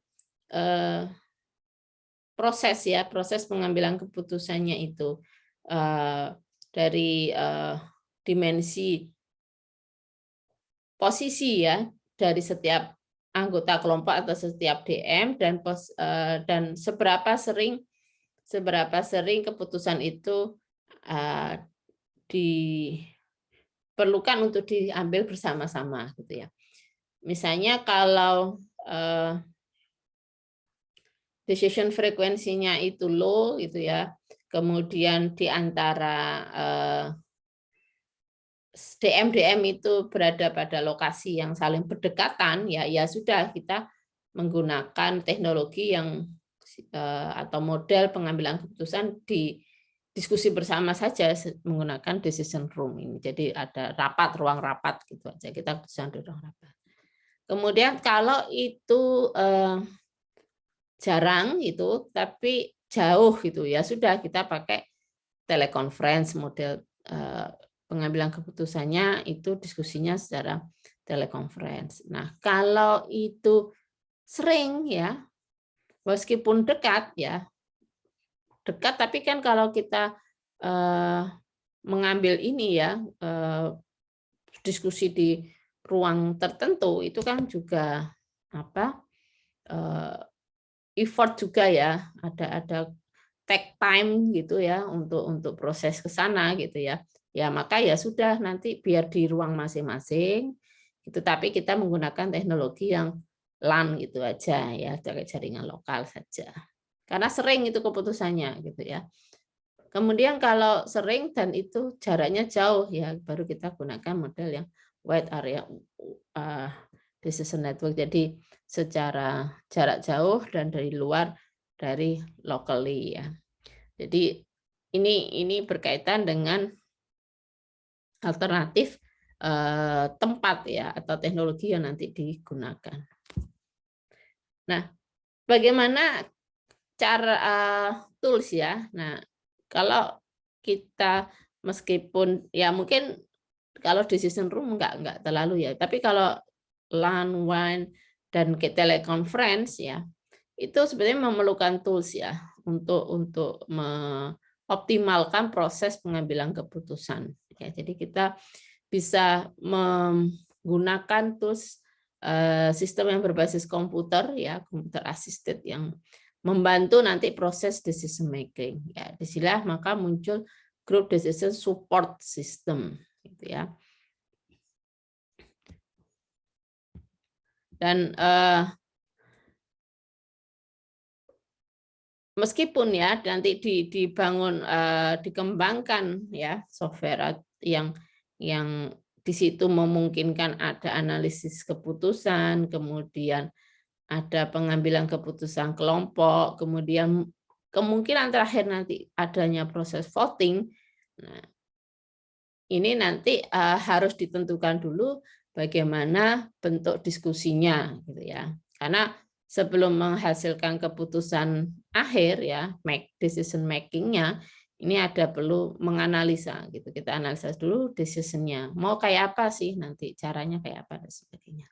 proses ya, proses pengambilan keputusannya itu dari dimensi posisi ya dari setiap anggota kelompok atau setiap DM dan seberapa sering keputusan itu diperlukan untuk diambil bersama-sama gitu ya. Misalnya kalau decision frekuensinya itu low gitu ya, kemudian di antara DM itu berada pada lokasi yang saling berdekatan, ya sudah kita menggunakan teknologi yang atau model pengambilan keputusan di diskusi bersama saja menggunakan decision room ini. Jadi ada ruang rapat gitu aja, kita keputusan di ruang rapat. Kemudian kalau itu jarang itu tapi jauh gitu ya sudah kita pakai teleconference model pengambilan keputusannya itu diskusinya secara teleconference. Nah, kalau itu sering ya, meskipun dekat ya, dekat tapi kan kalau kita mengambil ini ya, diskusi di ruang tertentu itu kan juga effort juga ya, ada take time gitu ya untuk proses ke sana gitu ya. Ya maka ya sudah nanti biar di ruang masing-masing itu, tapi kita menggunakan teknologi yang LAN gitu aja ya, pakai jaringan lokal saja. Karena sering itu keputusannya gitu ya. Kemudian kalau sering dan itu jaraknya jauh ya, baru kita gunakan model yang wide area decision network. Jadi secara jarak jauh dan dari luar dari locally ya. Jadi ini berkaitan dengan alternatif tempat ya atau teknologi yang nanti digunakan. Nah, bagaimana cara tools ya? Nah, kalau kita meskipun ya mungkin kalau decision room enggak terlalu ya, tapi kalau LAN, WAN, dan teleconference ya, itu sebenarnya memerlukan tools ya untuk mengoptimalkan proses pengambilan keputusan. Ya, jadi kita bisa menggunakan tools sistem yang berbasis komputer ya, komputer assisted yang membantu nanti proses decision making. Ya, disinilah maka muncul group decision support system gitu ya. Dan meskipun ya nanti dibangun dikembangkan ya software yang di situ memungkinkan ada analisis keputusan, kemudian ada pengambilan keputusan kelompok, kemudian kemungkinan terakhir nanti adanya proses voting. Nah, ini nanti harus ditentukan dulu bagaimana bentuk diskusinya gitu ya. Karena sebelum menghasilkan keputusan akhir ya, decision making-nya, ini ada perlu menganalisa gitu. Kita analisa dulu decision-nya. Mau kayak apa sih nanti, caranya kayak apa dan sebagainya.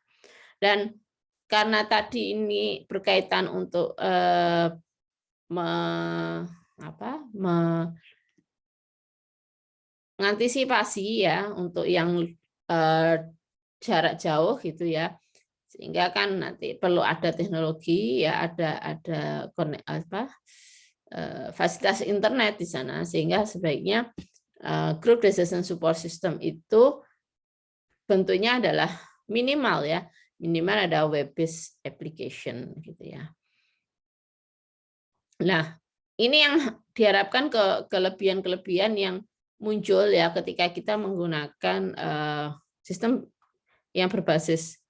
Dan karena tadi ini berkaitan untuk mengantisipasi ya untuk yang jarak jauh gitu ya, sehingga kan nanti perlu ada teknologi ya, ada fasilitas internet di sana, sehingga sebaiknya group decision support system itu bentuknya adalah minimal ya, minimal ada web based application gitu ya. Nah, ini yang diharapkan kelebihan-kelebihan yang muncul ya ketika kita menggunakan sistem yang berbasis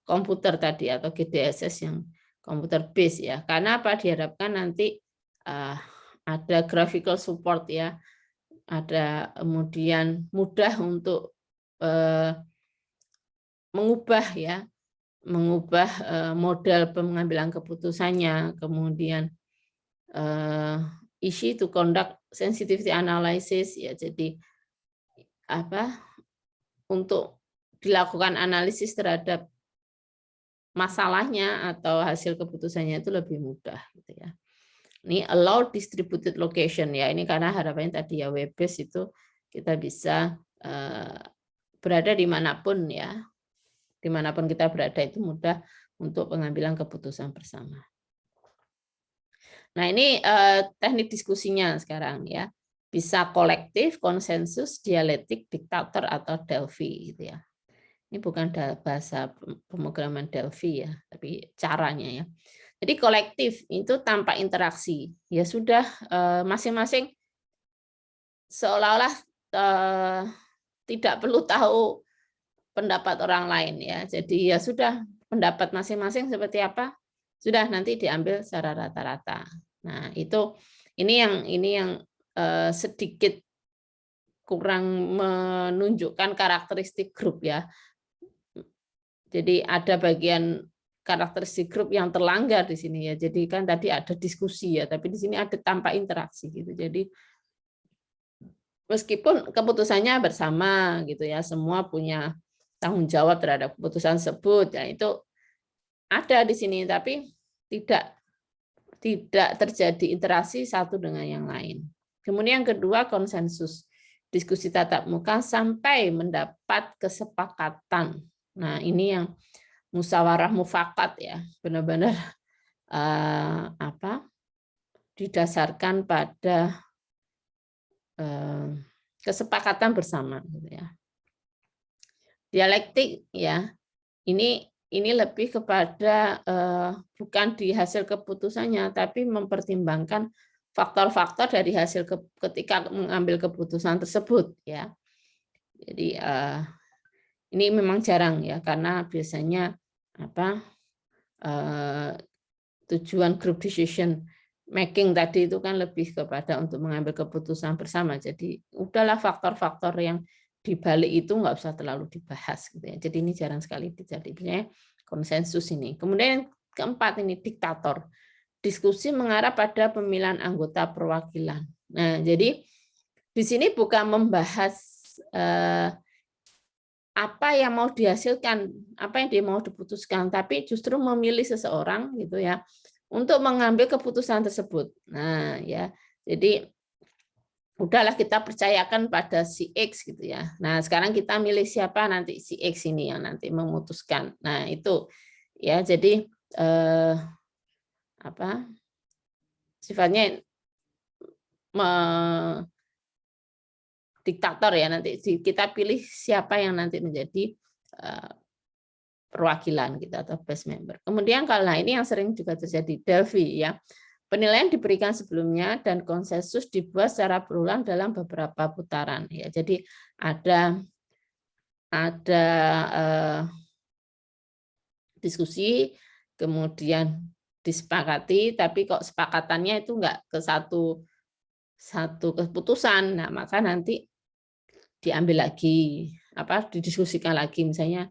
komputer tadi atau GDSS yang komputer base ya. Karena apa? Diharapkan nanti ada graphical support ya, ada kemudian mudah untuk mengubah ya, mengubah model pengambilan keputusannya, kemudian easy to conduct sensitivity analysis ya, jadi untuk dilakukan analisis terhadap masalahnya atau hasil keputusannya itu lebih mudah gitu ya. Ini allow distributed location ya, ini karena harapannya tadi ya web based itu kita bisa berada dimanapun ya, dimanapun kita berada itu mudah untuk pengambilan keputusan bersama. Nah ini teknik diskusinya sekarang ya, bisa kolektif, konsensus, dialektik, diktator atau Delphi gitu ya. Ini bukan bahasa pemrograman Delphi ya, tapi caranya ya. Jadi kolektif itu tanpa interaksi, ya sudah masing-masing seolah-olah tidak perlu tahu pendapat orang lain ya. Jadi ya sudah pendapat masing-masing seperti apa, sudah nanti diambil secara rata-rata. Nah ini yang sedikit kurang menunjukkan karakteristik grup ya. Jadi ada bagian karakteristik grup yang terlanggar di sini ya. Jadi kan tadi ada diskusi ya, tapi di sini ada tanpa interaksi gitu. Jadi meskipun keputusannya bersama gitu ya, semua punya tanggung jawab terhadap keputusan tersebut ya, itu ada di sini, tapi tidak terjadi interaksi satu dengan yang lain. Kemudian yang kedua konsensus. diskusi tatap muka sampai mendapat kesepakatan. Nah, ini yang musyawarah mufakat ya, benar-benar didasarkan pada kesepakatan bersama gitu ya. Dialektik ya, ini lebih kepada bukan di hasil keputusannya, tapi mempertimbangkan faktor-faktor dari hasil ketika mengambil keputusan tersebut ya. Jadi ini memang jarang ya, karena biasanya tujuan group decision making tadi itu kan lebih kepada untuk mengambil keputusan bersama. Jadi udahlah faktor-faktor yang di balik itu nggak usah terlalu dibahas gitu ya. Jadi ini jarang sekali terjadi konsensus ini. Kemudian keempat ini diktator. Diskusi mengarah pada pemilihan anggota perwakilan. Nah, jadi di sini bukan membahas apa yang mau dihasilkan, apa yang dia mau diputuskan, tapi justru memilih seseorang gitu ya untuk mengambil keputusan tersebut. Nah, ya. Jadi udahlah kita percayakan pada si X gitu ya. Nah, sekarang kita milih siapa nanti si X ini yang nanti memutuskan. Nah, itu ya jadi sifatnya diktator ya, nanti kita pilih siapa yang nanti menjadi perwakilan kita atau best member. Kemudian kalau ini yang sering juga terjadi Delphi ya. Penilaian diberikan sebelumnya dan konsensus dibuat secara berulang dalam beberapa putaran ya. Jadi ada diskusi, kemudian disepakati, tapi kok sepakatannya itu enggak ke satu keputusan. Nah, maka nanti diambil lagi, didiskusikan lagi misalnya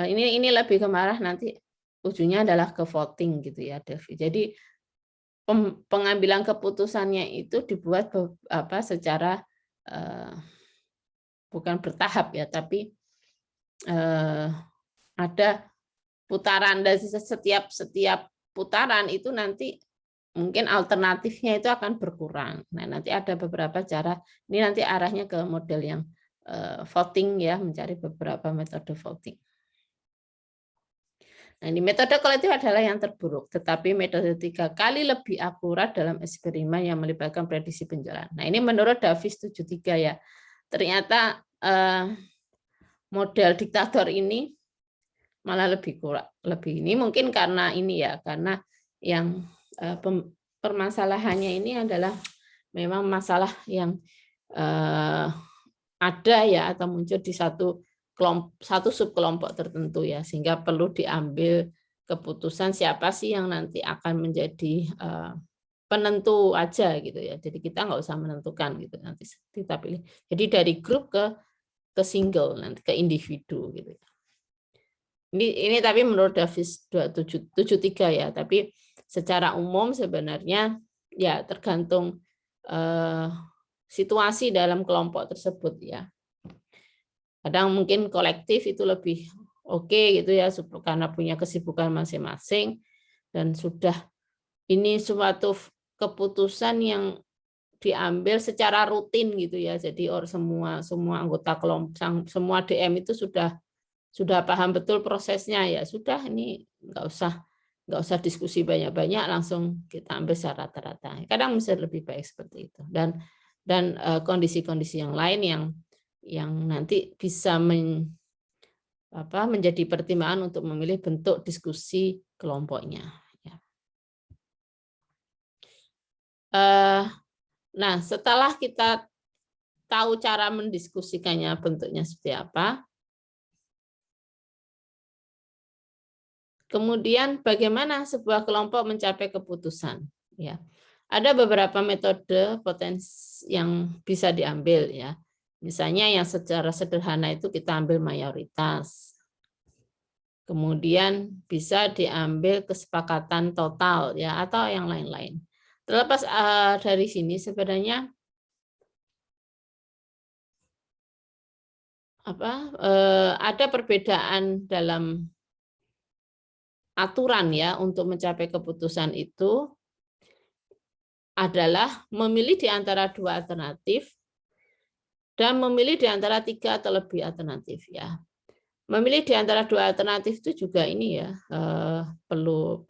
ini lebih ke marah nanti ujungnya adalah ke voting gitu ya, Devi. Jadi pengambilan keputusannya itu dibuat secara bukan bertahap ya, tapi ada putaran, dan setiap putaran itu nanti mungkin alternatifnya itu akan berkurang. Nah, nanti ada beberapa cara, ini nanti arahnya ke model yang voting ya, mencari beberapa metode voting. Nah, ini metode kolektif adalah yang terburuk, tetapi metode 3 kali lebih akurat dalam eksperimen yang melibatkan prediksi penjualan. Nah, ini menurut Davis 73 ya. Ternyata model diktator ini malah lebih kurang, ini mungkin karena ini ya, karena yang permasalahannya ini adalah memang masalah yang ada ya, atau muncul di satu subkelompok tertentu ya, sehingga perlu diambil keputusan siapa sih yang nanti akan menjadi penentu aja gitu ya. Jadi kita nggak usah menentukan gitu, nanti kita pilih. Jadi dari grup ke single, nanti ke individu gitu. Ini tapi menurut Davis 73 ya, tapi secara umum sebenarnya ya tergantung situasi dalam kelompok tersebut ya. Kadang mungkin kolektif itu lebih oke gitu ya, karena punya kesibukan masing-masing dan sudah ini suatu keputusan yang diambil secara rutin gitu ya. Jadi semua anggota kelompok, semua DM itu sudah paham betul prosesnya ya. Sudah, ini nggak usah diskusi banyak-banyak, langsung kita ambil secara rata-rata. Kadang bisa lebih baik seperti itu. Dan kondisi-kondisi yang lain yang nanti bisa menjadi pertimbangan untuk memilih bentuk diskusi kelompoknya. Ya. Nah, setelah kita tahu cara mendiskusikannya bentuknya seperti apa, kemudian bagaimana sebuah kelompok mencapai keputusan? Ya, ada beberapa metode potensi yang bisa diambil ya. Misalnya yang secara sederhana itu kita ambil mayoritas. Kemudian bisa diambil kesepakatan total ya, atau yang lain-lain. Terlepas dari sini sebenarnya ada perbedaan dalam aturan ya untuk mencapai keputusan itu adalah memilih di antara dua alternatif dan memilih di antara 3 atau lebih alternatif ya. Memilih di antara 2 alternatif itu juga ini ya, perlu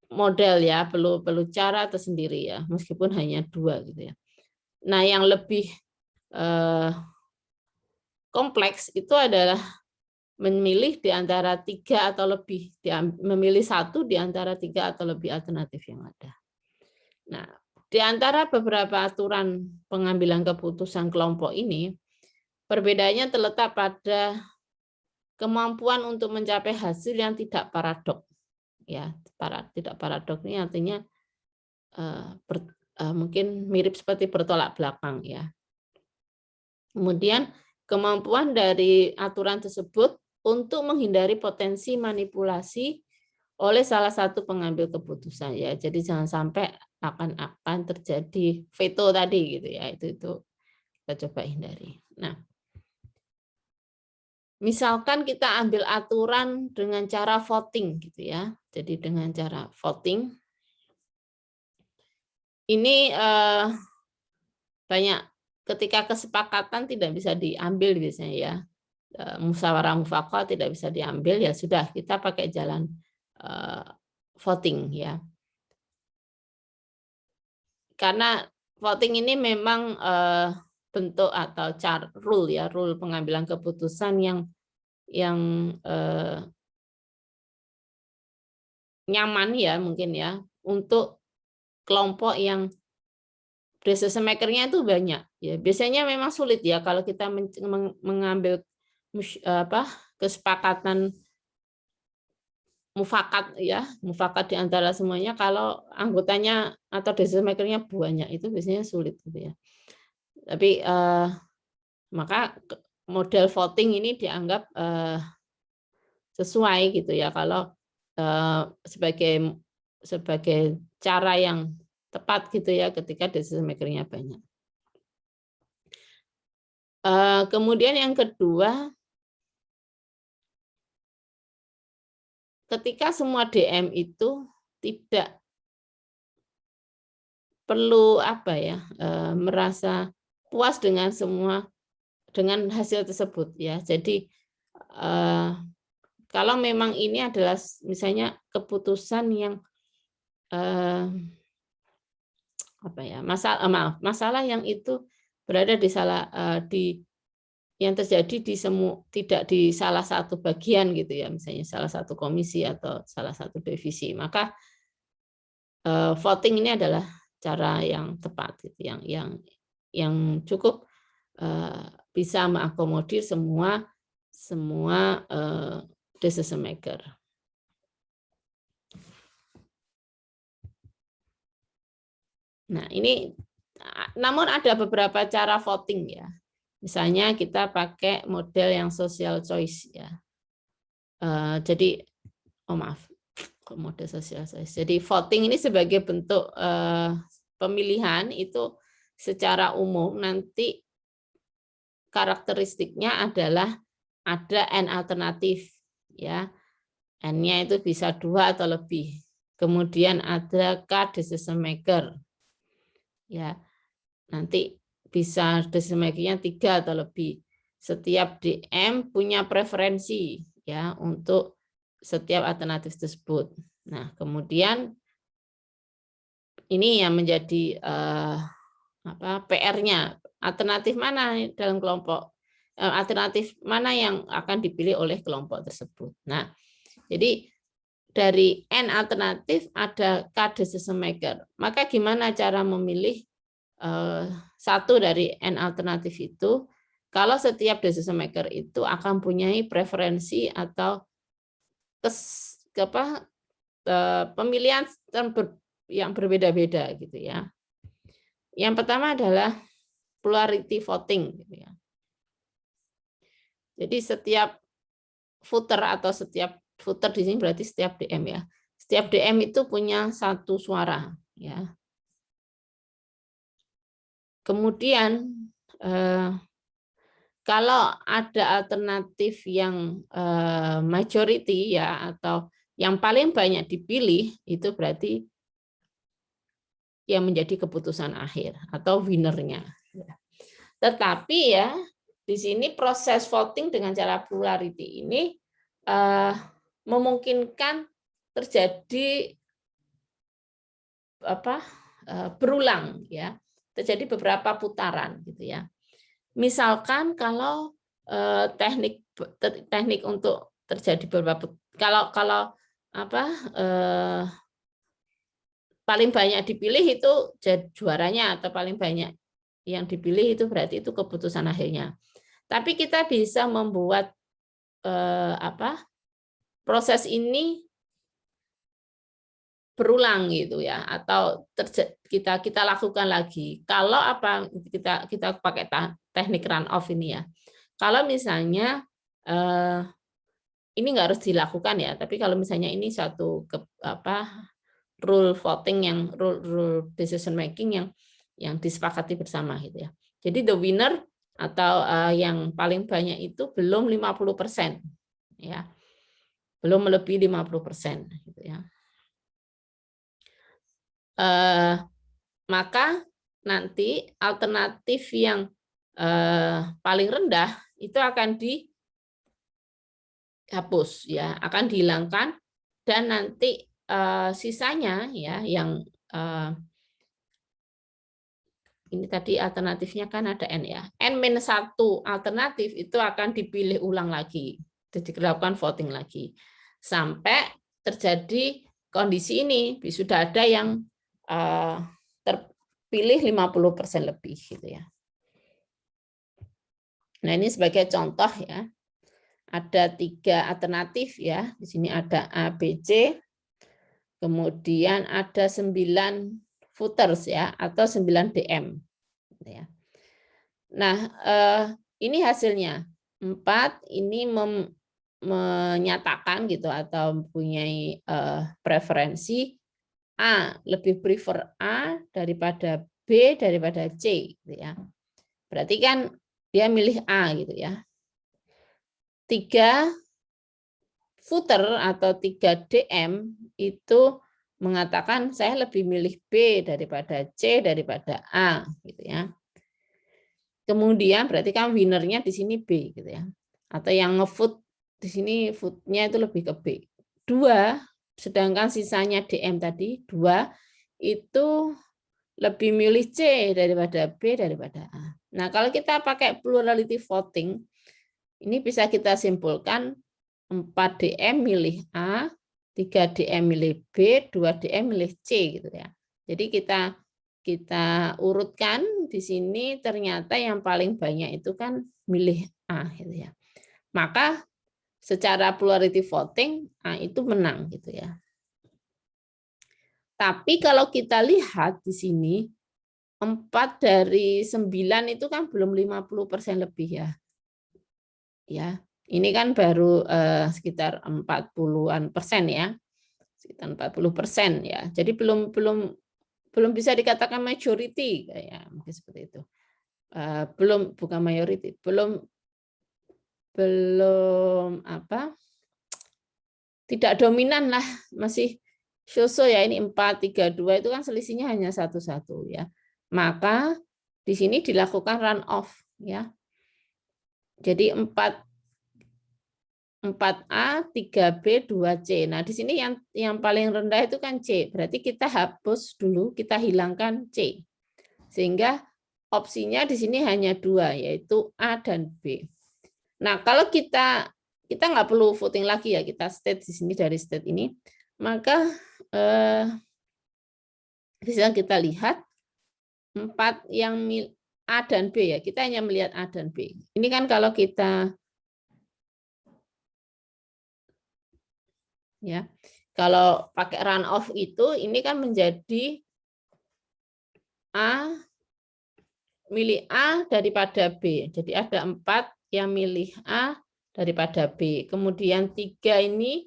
model ya, perlu cara tersendiri ya, meskipun hanya 2 gitu ya. Nah, yang lebih kompleks itu adalah memilih di antara 3 atau lebih, memilih 1 di antara 3 atau lebih alternatif yang ada. Nah, di antara beberapa aturan pengambilan keputusan kelompok ini, perbedaannya terletak pada kemampuan untuk mencapai hasil yang tidak paradok. Ya, tidak paradok ini artinya mungkin mirip seperti bertolak belakang ya. Kemudian kemampuan dari aturan tersebut untuk menghindari potensi manipulasi oleh salah satu pengambil keputusan ya. Jadi jangan sampai akan terjadi veto tadi gitu ya. Itu kita coba hindari. Nah, misalkan kita ambil aturan dengan cara voting gitu ya. Jadi dengan cara voting ini banyak ketika kesepakatan tidak bisa diambil biasanya ya. Musyawarah mufakat tidak bisa diambil, ya sudah kita pakai jalan voting ya. Karena voting ini memang bentuk atau rule pengambilan keputusan yang nyaman ya mungkin ya untuk kelompok yang decision maker-nya itu banyak ya. Biasanya memang sulit ya kalau kita mengambil kesepakatan mufakat di antara semuanya kalau anggotanya atau decision maker-nya banyak, itu biasanya sulit gitu ya. Tapi maka model voting ini dianggap sesuai gitu ya kalau sebagai cara yang tepat gitu ya ketika decision maker-nya banyak. Kemudian yang kedua, ketika semua DM itu tidak perlu merasa puas dengan hasil tersebut ya. Jadi kalau memang ini adalah misalnya keputusan yang masalah yang itu berada yang terjadi tidak di salah satu bagian gitu ya, misalnya salah satu komisi atau salah satu divisi, maka voting ini adalah cara yang tepat gitu, yang cukup bisa mengakomodir semua decision maker. Nah, ini namun ada beberapa cara voting ya. Misalnya kita pakai model yang social choice ya. Jadi model social choice. Jadi voting ini sebagai bentuk pemilihan itu secara umum nanti karakteristiknya adalah ada N alternatif ya. N-nya itu bisa 2 atau lebih. Kemudian ada K decision maker. Ya. Nanti bisa decision maker-nya 3 atau lebih. Setiap DM punya preferensi ya untuk setiap alternatif tersebut. Nah, kemudian ini yang menjadi PR-nya. Alternatif mana dalam kelompok? Alternatif mana yang akan dipilih oleh kelompok tersebut. Nah, jadi dari N alternatif ada K decision maker. Maka gimana cara memilih satu dari N alternatif itu, kalau setiap decision maker itu akan mempunyai preferensi atau pemilihan yang berbeda-beda gitu ya. Yang pertama adalah plurality voting gitu ya. Jadi setiap voter atau setiap voter di sini berarti setiap DM ya. Setiap DM itu punya satu suara ya. Kemudian kalau ada alternatif yang majority ya atau yang paling banyak dipilih, itu berarti yang menjadi keputusan akhir atau winnernya. Tetapi ya di sini proses voting dengan cara plurality ini memungkinkan terjadi berulang ya, terjadi beberapa putaran gitu ya. Misalkan kalau teknik untuk terjadi beberapa kalau paling banyak dipilih itu juaranya atau paling banyak yang dipilih itu berarti itu keputusan akhirnya. Tapi kita bisa membuat proses ini berulang gitu ya, atau kita lakukan lagi. Kalau kita pakai teknik run off ini ya. Kalau misalnya ini nggak harus dilakukan ya, tapi kalau misalnya ini satu rule voting yang rule decision making yang disepakati bersama gitu ya. Jadi the winner atau yang paling banyak itu belum 50% ya. Belum melebihi 50% gitu ya. Maka nanti alternatif yang paling rendah itu akan dihapus ya, akan dihilangkan, dan nanti sisanya ya yang ini tadi alternatifnya kan ada N ya. N-1 alternatif itu akan dipilih ulang lagi. Jadi dilakukan voting lagi. Sampai terjadi kondisi ini, sudah ada yang terpilih 50% lebih gitu ya. Nah, ini sebagai contoh ya. Ada 3 alternatif ya. Di sini ada A, B, C. Kemudian ada 9 footers ya, atau 9 DM. Nah, ini hasilnya. 4 ini menyatakan gitu atau mempunyai preferensi A, lebih prefer A daripada B daripada C gitu ya. Berarti kan dia milih A gitu ya. 3 footer atau 3 DM itu mengatakan saya lebih milih B daripada C daripada A gitu ya. Kemudian berarti kan winnernya di sini B gitu ya. Atau yang ngevote di sini vote-nya itu lebih ke B. 2, sedangkan sisanya DM tadi 2 itu lebih milih C daripada B daripada A. Nah, kalau kita pakai plurality voting, ini bisa kita simpulkan 4 DM milih A, 3 DM milih B, 2 DM milih C gitu ya. Jadi kita urutkan di sini, ternyata yang paling banyak itu kan milih A gitu ya. Maka secara plurality voting A itu menang gitu ya. Tapi kalau kita lihat di sini 4 dari 9 itu kan belum 50% lebih ya. Ya, ini kan baru sekitar 40-an persen ya. Sekitar 40% ya. Jadi belum bisa dikatakan majority kayak mungkin seperti itu. Bukan majority, belum tidak dominan lah, masih so-so ya, ini 4-3-2 itu kan selisihnya hanya 1-1 ya. Maka di sini dilakukan run off ya. Jadi 4A, 3B, 2C. Nah, di sini yang paling rendah itu kan C. Berarti kita hapus dulu, kita hilangkan C. Sehingga opsinya di sini hanya 2, yaitu A dan B. Nah, kalau kita nggak perlu voting lagi ya, kita state di sini dari state ini, maka bisa kita lihat 4 yang A dan B ya, kita hanya melihat A dan B. Ini kan kalau kita ya, kalau pakai run off itu, ini kan menjadi A milih A daripada B. Jadi ada 4 yang milih A daripada B. Kemudian 3 ini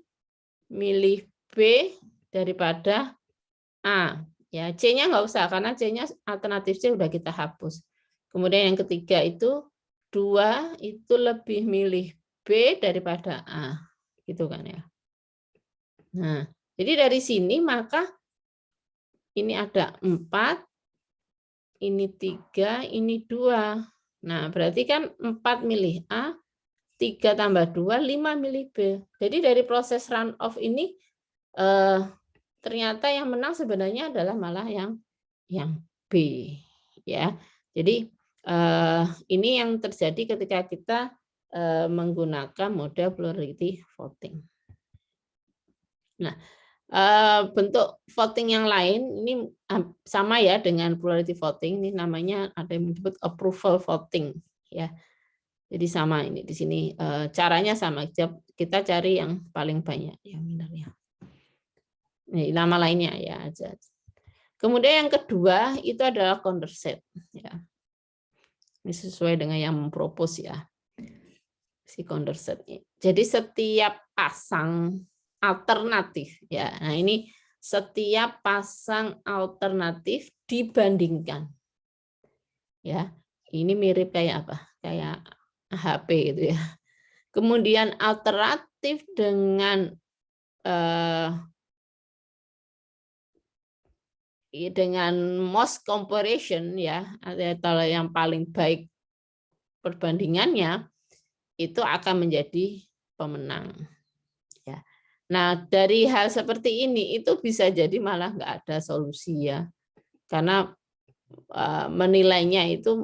milih B daripada A. Ya, C-nya nggak usah, karena C-nya alternatif C udah kita hapus. Kemudian yang ketiga itu 2 itu lebih milih B daripada A. Gitu kan ya. Nah, jadi dari sini maka ini ada 4, ini 3, ini 2. Nah, berarti kan 4 milih A, 3 tambah 2, 5 milih B. Jadi dari proses run off ini ternyata yang menang sebenarnya adalah malah yang B, ya. Jadi ini yang terjadi ketika kita menggunakan model plurality voting. Nah, bentuk voting yang lain ini sama ya dengan plurality voting, ini namanya ada yang disebut approval voting, ya. Jadi sama ini di sini caranya sama, kita cari yang paling banyak yang minarnya. Ini nama lainnya ya aja. Kemudian yang kedua itu adalah Condorcet, ya. Ini sesuai dengan yang mempropos ya si Condorcet. Jadi setiap pasang alternatif ya. Nah, ini setiap pasang alternatif dibandingkan. Ya. Ini mirip kayak apa? Kayak HP gitu ya. Kemudian alternatif dengan most comparison ya, atau yang paling baik perbandingannya itu akan menjadi pemenang. Ya. Nah, dari hal seperti ini itu bisa jadi malah nggak ada solusi ya, karena menilainya itu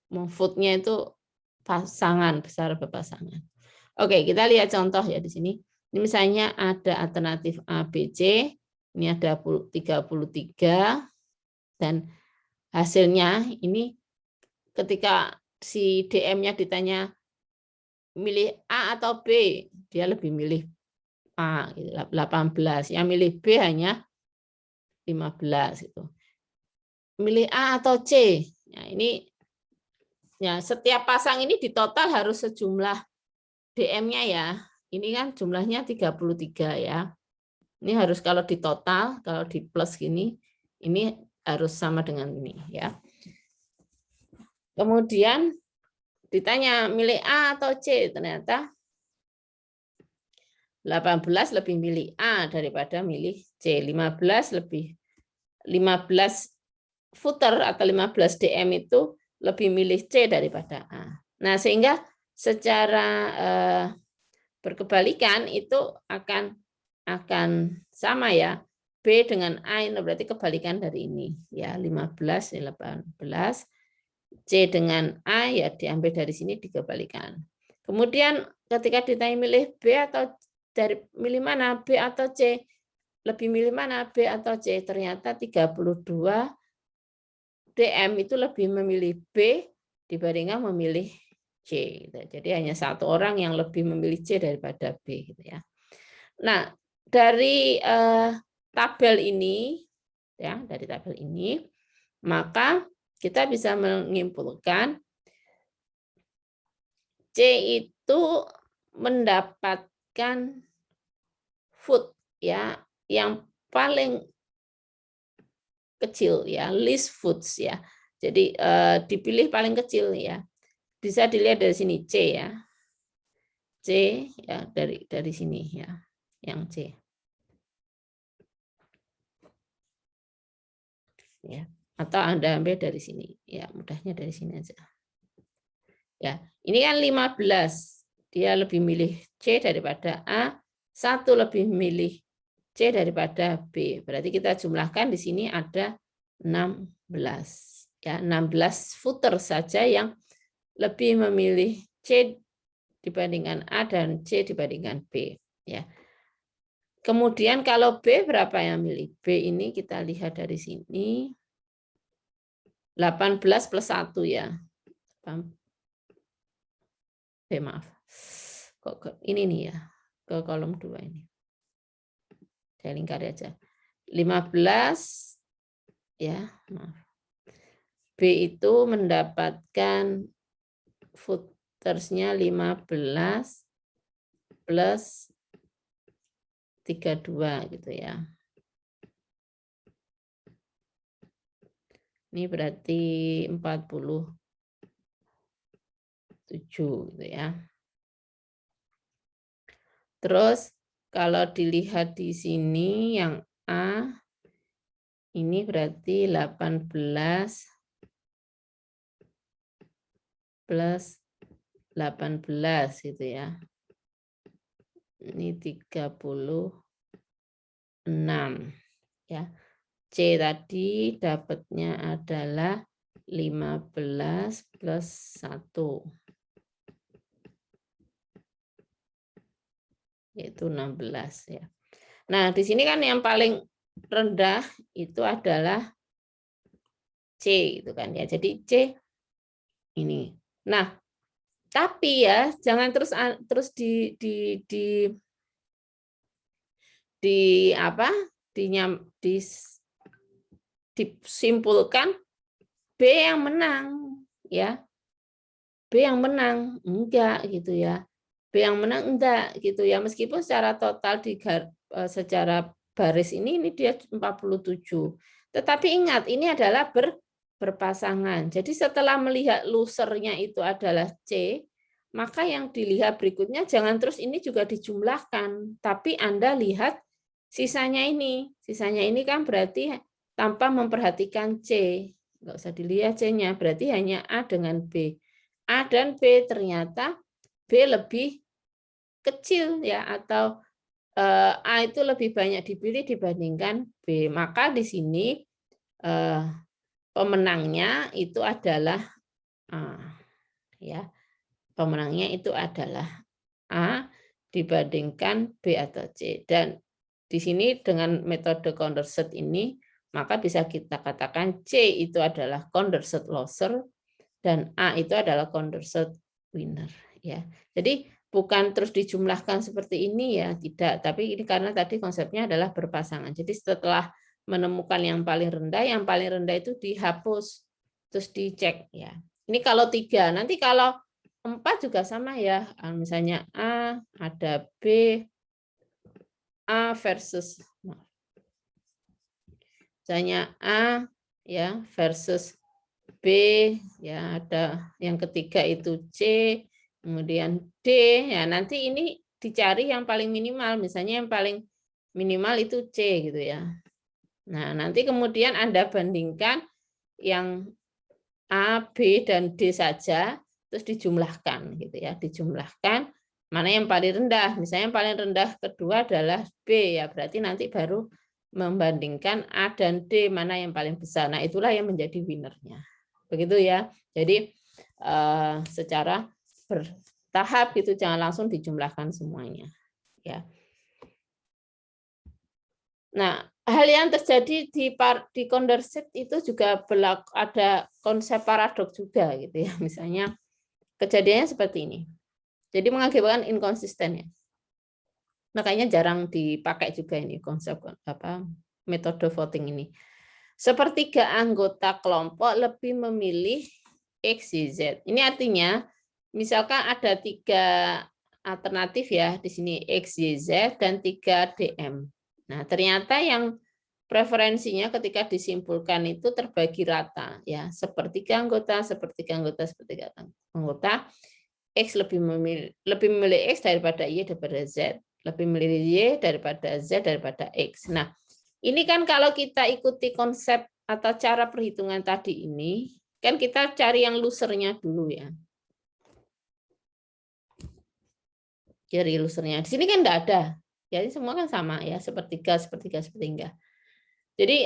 memvote-nya itu pasangan, besar berpasangan. Oke, kita lihat contoh ya di sini. Ini misalnya ada alternatif A, B, C. Ini ada 33 dan hasilnya ini ketika si DM-nya ditanya milih A atau B, dia lebih milih A 18. Yang milih B hanya 15 itu. Milih A atau C. Nah, ini ya setiap pasang ini di total harus sejumlah DM-nya ya. Ini kan jumlahnya 33 ya. Ini harus kalau di total, kalau di plus gini, ini harus sama dengan ini ya. Kemudian ditanya milih A atau C, ternyata 18 lebih milih A daripada milih C. 15 footer atau 15 DM itu lebih milih C daripada A. Nah, sehingga secara berkebalikan itu akan sama ya. B dengan A ini berarti kebalikan dari ini ya, 15 ini 18. C dengan A ya diambil dari sini dikebalikan. Kemudian ketika ditanya milih B atau dari milih mana B atau C, lebih milih mana B atau C, ternyata 32 DM itu lebih memilih B dibandingkan memilih C. Jadi hanya satu orang yang lebih memilih C daripada B gitu ya. Nah, dari tabel ini ya, dari tabel ini maka kita bisa menyimpulkan C itu mendapatkan vote ya yang paling kecil ya, least votes ya. Jadi dipilih paling kecil ya. Bisa dilihat dari sini C ya. C ya dari sini ya, yang C. Ya, atau Anda ambil dari sini. Ya, mudahnya dari sini aja. Ya, ini kan 15. Dia lebih milih C daripada A, 1 lebih milih C daripada B. Berarti kita jumlahkan di sini ada 16. Ya, 16 footer saja yang lebih memilih C dibandingkan A dan C dibandingkan B. Ya. Kemudian kalau B berapa yang milih? B ini kita lihat dari sini. 18 plus 1 ya. Maaf. Kok ini nih ya. Ke kolom 2 ini. Saya lingkari aja. 15 ya, maaf. B itu mendapatkan footersnya 15 plus 32 gitu ya. Ini berarti 47 gitu ya. Terus kalau dilihat di sini yang A Ini berarti 18 plus 18 gitu ya. Ini 36 ya. C tadi dapatnya adalah 15 plus 1 yaitu 16 ya. Nah, di sini kan yang paling rendah itu adalah C gitu kan ya. Jadi C ini. Nah, tapi ya jangan terus disimpulkan B yang menang ya. B yang menang enggak gitu ya. B yang menang enggak gitu ya. Meskipun secara total secara baris ini dia 47. Tetapi ingat ini adalah berpasangan. Jadi setelah melihat losernya itu adalah C, maka yang dilihat berikutnya jangan terus ini juga dijumlahkan, tapi Anda lihat sisanya ini. Sisanya ini kan berarti tanpa memperhatikan C. Nggak usah dilihat C-nya, berarti hanya A dengan B. A dan B ternyata B lebih kecil ya, atau A itu lebih banyak dipilih dibandingkan B. Maka di sini pemenangnya itu adalah A. Ya, pemenangnya itu adalah A dibandingkan B atau C. Dan di sini dengan metode Condorcet ini, maka bisa kita katakan C itu adalah Condorcet loser dan A itu adalah Condorcet winner. Ya, jadi bukan terus dijumlahkan seperti ini ya, tidak. Tapi ini karena tadi konsepnya adalah berpasangan. Jadi setelah menemukan yang paling rendah itu dihapus, terus dicek ya. Ini kalau 3, nanti kalau 4 juga sama ya. Misalnya A, ada B, A versus misalnya A ya versus B ya, ada yang ketiga itu C, kemudian D ya, nanti ini dicari yang paling minimal, misalnya yang paling minimal itu C gitu ya. Nah, nanti kemudian Anda bandingkan yang A, B dan D saja terus dijumlahkan gitu ya, dijumlahkan mana yang paling rendah. Misalnya yang paling rendah kedua adalah B ya, berarti nanti baru membandingkan A dan D mana yang paling besar. Nah, itulah yang menjadi winnernya. Begitu ya. Jadi secara bertahap itu jangan langsung dijumlahkan semuanya ya. Nah, hal yang terjadi di Condorcet itu juga ada konsep paradok juga gitu ya. Misalnya kejadiannya seperti ini. Jadi mengakibatkan inkonsisten ya. Makanya jarang dipakai juga ini konsep metode voting ini. Sepertiga anggota kelompok lebih memilih X, Y, Z. Ini artinya misalkan ada 3 alternatif ya di sini X, Y, Z dan 3 DM. Nah, ternyata yang preferensinya ketika disimpulkan itu terbagi rata ya, sepertiga anggota, sepertiga anggota, sepertiga anggota. X lebih memilih X daripada Y daripada Z, lebih memilih Y daripada Z daripada X. Nah, ini kan kalau kita ikuti konsep atau cara perhitungan tadi ini, kan kita cari yang losernya dulu ya. Cari losernya. Di sini kan nggak ada. Jadi semua kan sama ya, sepertiga, sepertiga, sepertiga. Jadi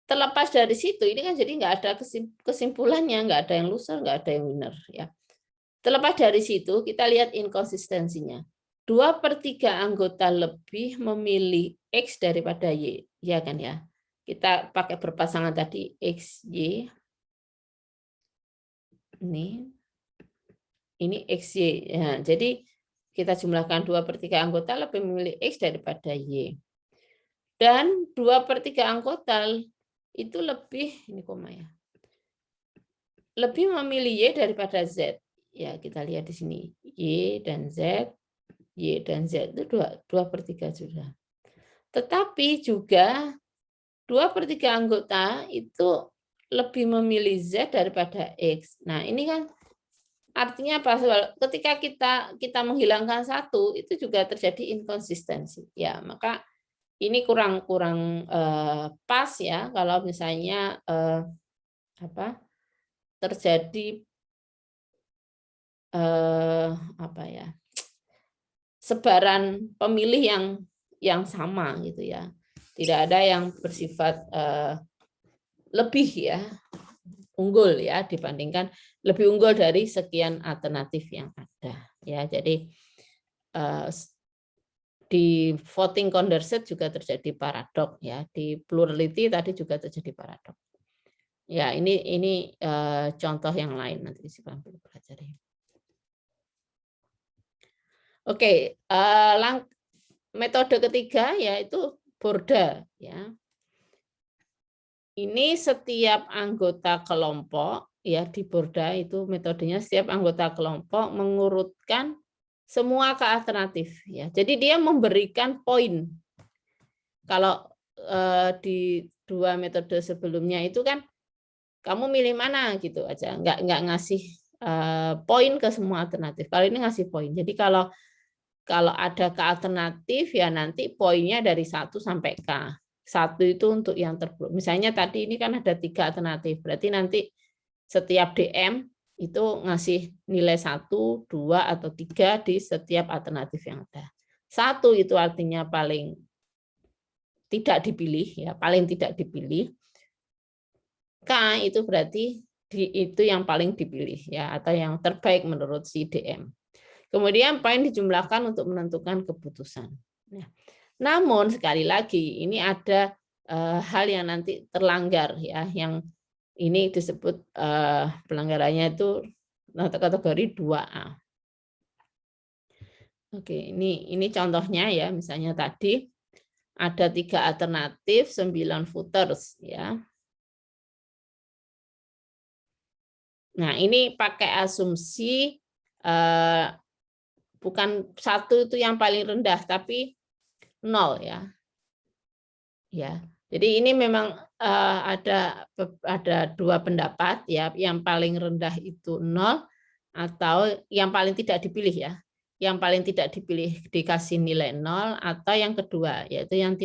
terlepas dari situ, ini kan jadi nggak ada kesimpulannya, nggak ada yang loser, nggak ada yang winner ya. Terlepas dari situ, kita lihat inkonsistensinya. 2/3 anggota lebih memilih X daripada Y, ya kan ya. Kita pakai berpasangan tadi X, Y. Ini X, Y. Ya, jadi kita jumlahkan 2/3 anggota lebih memilih X daripada Y. Dan 2/3 anggota itu lebih, ini koma ya, lebih memilih Y daripada Z. Ya, kita lihat di sini. Y dan Z. Y dan Z itu 2/3 sudah. Tetapi juga 2/3 anggota itu lebih memilih Z daripada X. Nah, ini kan artinya apa? Ketika kita menghilangkan satu, itu juga terjadi inkonsistensi. Ya, maka ini kurang pas ya kalau misalnya terjadi apa ya, sebaran pemilih yang sama gitu ya. Tidak ada yang bersifat lebih ya unggul ya dibandingkan lebih unggul dari sekian alternatif yang ada ya. Jadi di voting conversion juga terjadi paradok ya, di plurality tadi juga terjadi paradok. Ya, ini contoh yang lain nanti Sipan perlu pelajari. Oke, metode ketiga yaitu Borda ya. Ini setiap anggota kelompok ya di Borda itu metodenya setiap anggota kelompok mengurutkan semua ke alternatif ya. Jadi dia memberikan poin. Kalau di dua metode sebelumnya itu kan kamu milih mana gitu aja, nggak ngasih poin ke semua alternatif. Kalau ini ngasih poin. Jadi kalau ada ke alternatif ya nanti poinnya dari 1 sampai K. 1 itu untuk yang terburuk. Misalnya tadi ini kan ada 3 alternatif. Berarti nanti setiap DM itu ngasih nilai 1, 2 atau 3 di setiap alternatif yang ada. 1 itu artinya paling tidak dipilih ya, paling tidak dipilih. K itu berarti itu yang paling dipilih ya atau yang terbaik menurut si DM. Kemudian poin dijumlahkan untuk menentukan keputusan. Nah, namun sekali lagi ini ada hal yang nanti terlanggar ya, yang ini disebut pelanggarannya itu kategori 2A. Oke, ini contohnya ya, misalnya tadi ada 3 alternatif, 9 voters ya. Nah, ini pakai asumsi bukan 1 itu yang paling rendah, tapi 0 ya. Ya, jadi ini memang ada 2 pendapat ya, yang paling rendah itu 0 atau yang paling tidak dipilih ya. Yang paling tidak dipilih dikasih nilai 0 atau yang kedua yaitu yang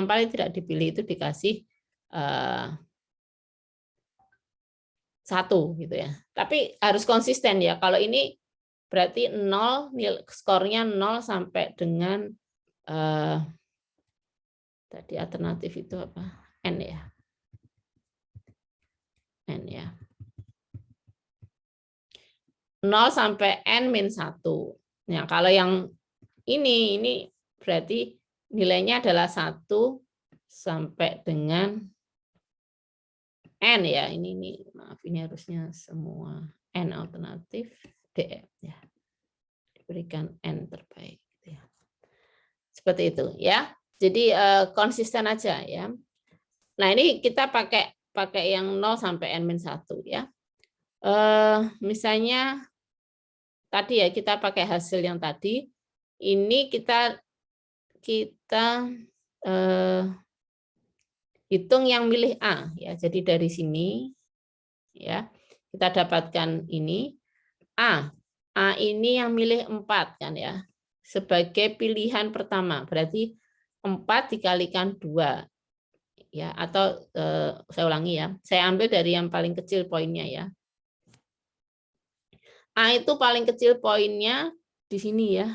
paling tidak dipilih itu dikasih 1 gitu ya. Tapi harus konsisten ya. Kalau ini berarti 0 skornya 0 sampai dengan tadi alternatif itu apa? N ya. N ya. 0 sampai N min 1. Nah, kalau yang ini berarti nilainya adalah 1 sampai dengan N ya. Ini maaf, ini harusnya semua N alternatif DM ya. Diberikan N terbaik ya. Seperti itu ya. Jadi konsisten aja ya. Nah, ini kita pakai yang 0 sampai N min 1 ya. Misalnya tadi ya kita pakai hasil yang tadi. Ini kita hitung yang milih A ya. Jadi dari sini ya kita dapatkan ini A ini yang milih 4 kan ya. Sebagai pilihan pertama, berarti 4 dikalikan 2 ya, atau saya ulangi ya. Saya ambil dari yang paling kecil poinnya ya. A itu paling kecil poinnya di sini ya.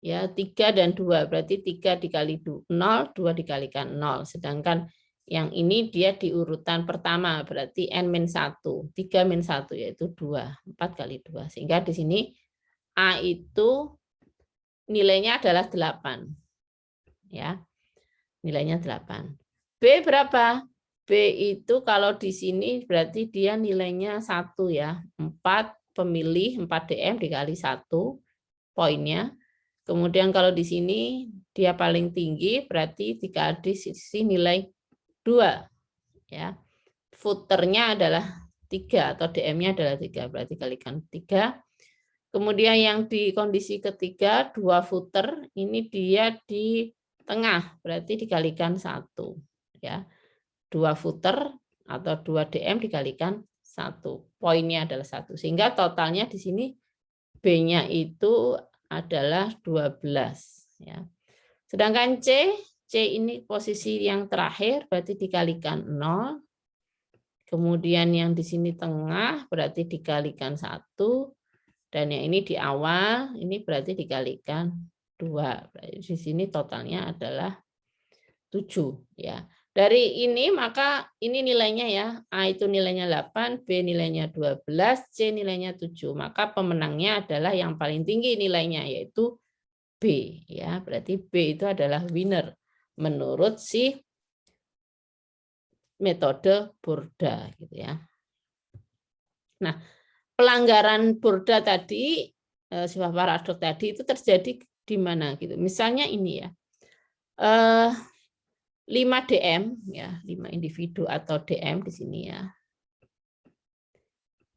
Ya, 3 dan 2, berarti 3 dikali 0, 2 dikalikan 0. Sedangkan yang ini dia di urutan pertama, berarti N-1, 3 min 1 yaitu 2, 4 kali 2. Sehingga di sini A itu nilainya adalah 8. Ya. Nilainya 8. B berapa? B itu kalau di sini berarti dia nilainya 1 ya. 4 pemilih, 4 DM dikali 1 poinnya. Kemudian kalau di sini dia paling tinggi berarti dikali sisi nilai 2 ya. Footernya adalah 3 atau DM-nya adalah 3, berarti kalikan 3. Kemudian yang di kondisi ketiga 2 footer ini dia di tengah, berarti dikalikan 1 ya. 2 footer atau 2 DM dikalikan 1. Poinnya adalah 1. Sehingga totalnya di sini B-nya itu adalah 12 ya. Sedangkan C ini posisi yang terakhir berarti dikalikan 0. Kemudian yang di sini tengah berarti dikalikan 1. Dan yang ini di awal ini berarti dikalikan 2. Di sini totalnya adalah 7 ya. Dari ini maka ini nilainya ya. A itu nilainya 8, B nilainya 12, C nilainya 7. Maka pemenangnya adalah yang paling tinggi nilainya yaitu B ya. Berarti B itu adalah winner menurut si metode Burda gitu ya. Nah, pelanggaran Burda tadi sifat paradok tadi itu terjadi di mana gitu. Misalnya ini ya. 5 DM ya, 5 individu atau DM di sini ya.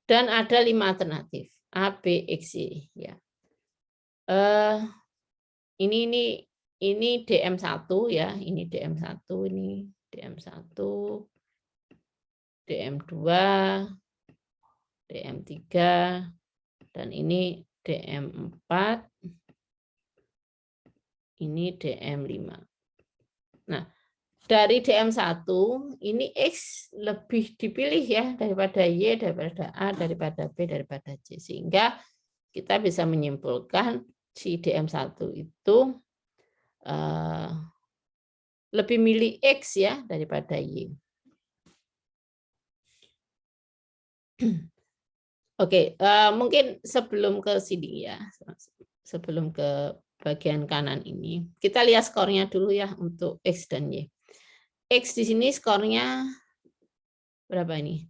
Dan ada 5 alternatif A, B, X, Y ya. Ini DM1 ya, ini DM1, ini DM1, DM2, DM3 dan ini DM4. Ini DM5. Nah, dari DM1 ini X lebih dipilih ya daripada Y, daripada A, daripada B, daripada C. Sehingga kita bisa menyimpulkan si DM1 itu lebih milih X ya daripada Y. Oke, mungkin sebelum ke sini ya, sebelum ke bagian kanan ini, kita lihat skornya dulu ya untuk X dan Y. X di sini skornya berapa ini?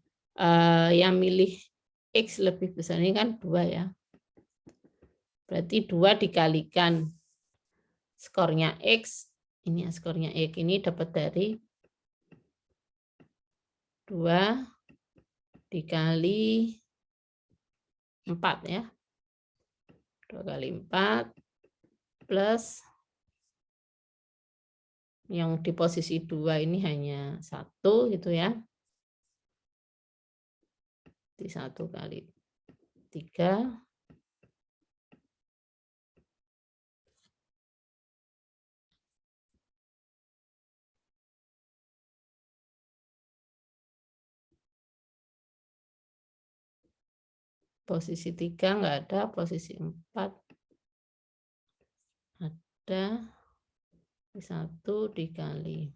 Yang milih X lebih besar ini kan 2 ya. Berarti 2 dikalikan skornya X, ini ya skornya X ini dapat dari 2 dikali 4 ya. 2 kali 4 plus yang di posisi 2 ini hanya 1 gitu ya. Di 1 kali 3 posisi 3 enggak ada, posisi 4 ada. 1 dikali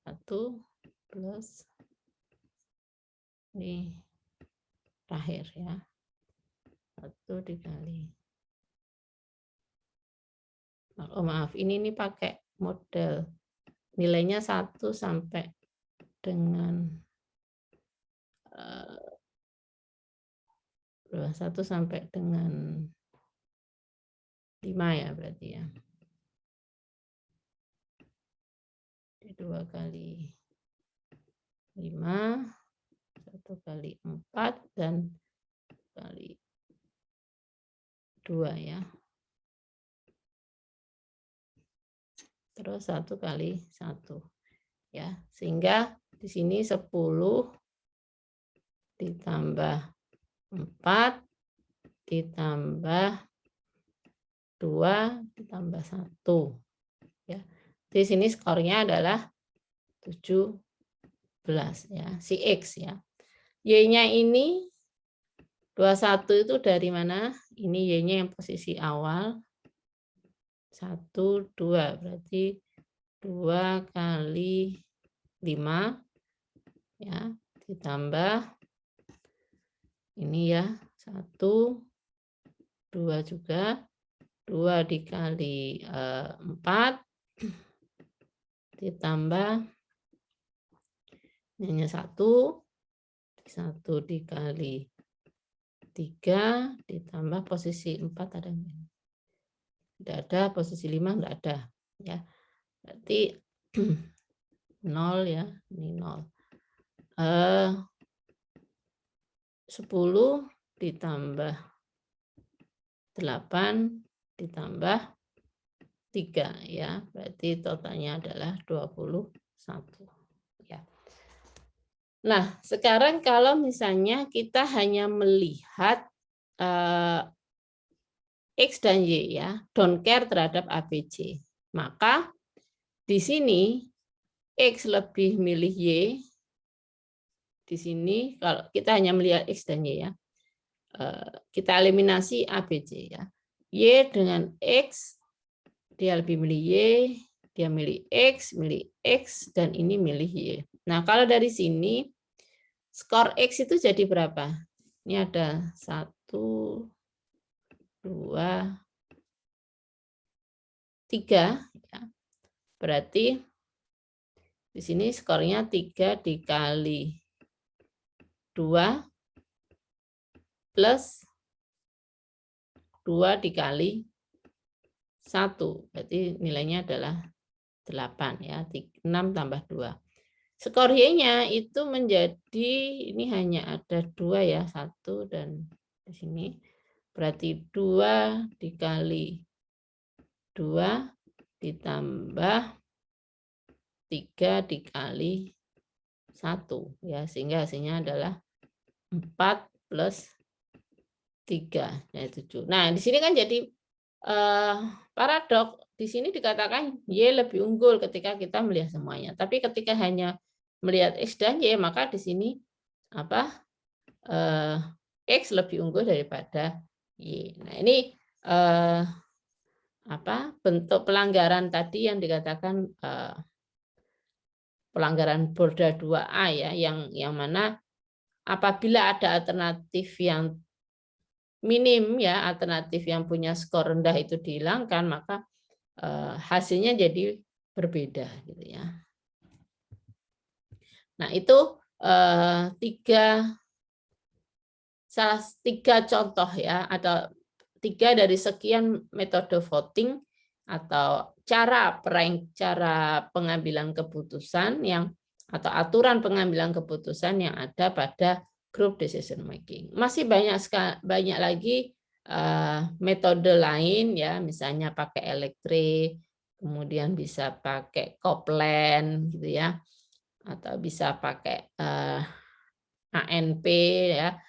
1 plus ini terakhir ya. 1 dikali. Oh maaf, ini pakai model nilainya 1 sampai dengan 1 sampai dengan 5 ya berarti ya. 2 kali 5, 1 kali 4, dan kali 2 ya. Terus 1 kali 1 ya. Sehingga di sini 10 ditambah 4 ditambah 2 ditambah 1 ya. Di sini skornya adalah 17 ya, si X ya. Y-nya ini 21 itu dari mana? Ini Y-nya yang posisi awal. 1, 2 berarti 2 kali 5 ya, ditambah ini ya 1, 2 juga, 2 dikali 4 ditambah ini hanya 1 dikali 3 ditambah posisi 4 ada enggak? Tidak ada, posisi 5 enggak ada ya. Berarti 0 ya, ini 0. 10 ditambah 8 ditambah 3 ya, berarti totalnya adalah 21 ya. Nah, sekarang kalau misalnya kita hanya melihat X dan Y ya, don't care terhadap ABC. Maka di sini X lebih milih Y. Di sini kalau kita hanya melihat X dan Y ya. Kita eliminasi ABC ya. Y dengan X, dia lebih milih Y, dia milih X, dan ini milih Y. Nah, kalau dari sini, skor X itu jadi berapa? Ini ada 1, 2, 3. Ya. Berarti di sini skornya 3 dikali 2 plus 2 dikali 1. Berarti nilainya adalah 8 ya. 6 tambah 2. Skor Y-nya itu menjadi, ini hanya ada 2 ya, 1 dan di sini. Berarti 2 dikali 2 ditambah 3 dikali 1 ya, sehingga hasilnya adalah 4 plus 3 yaitu 7. Nah, di sini kan jadi paradok. Di sini dikatakan Y lebih unggul ketika kita melihat semuanya. Tapi ketika hanya melihat X dan Y, maka di sini X lebih unggul daripada Y. Nah, ini bentuk pelanggaran tadi yang dikatakan pelanggaran Borda 2A ya, yang mana apabila ada alternatif yang minim ya, alternatif yang punya skor rendah itu dihilangkan, maka hasilnya jadi berbeda gitu ya. Nah, itu tiga contoh ya, atau 3 dari sekian metode voting atau cara pengambilan keputusan atau aturan pengambilan keputusan yang ada pada group decision making. Masih banyak lagi metode lain ya, misalnya pakai elektrik, kemudian bisa pakai Copland gitu ya, atau bisa pakai ANP ya,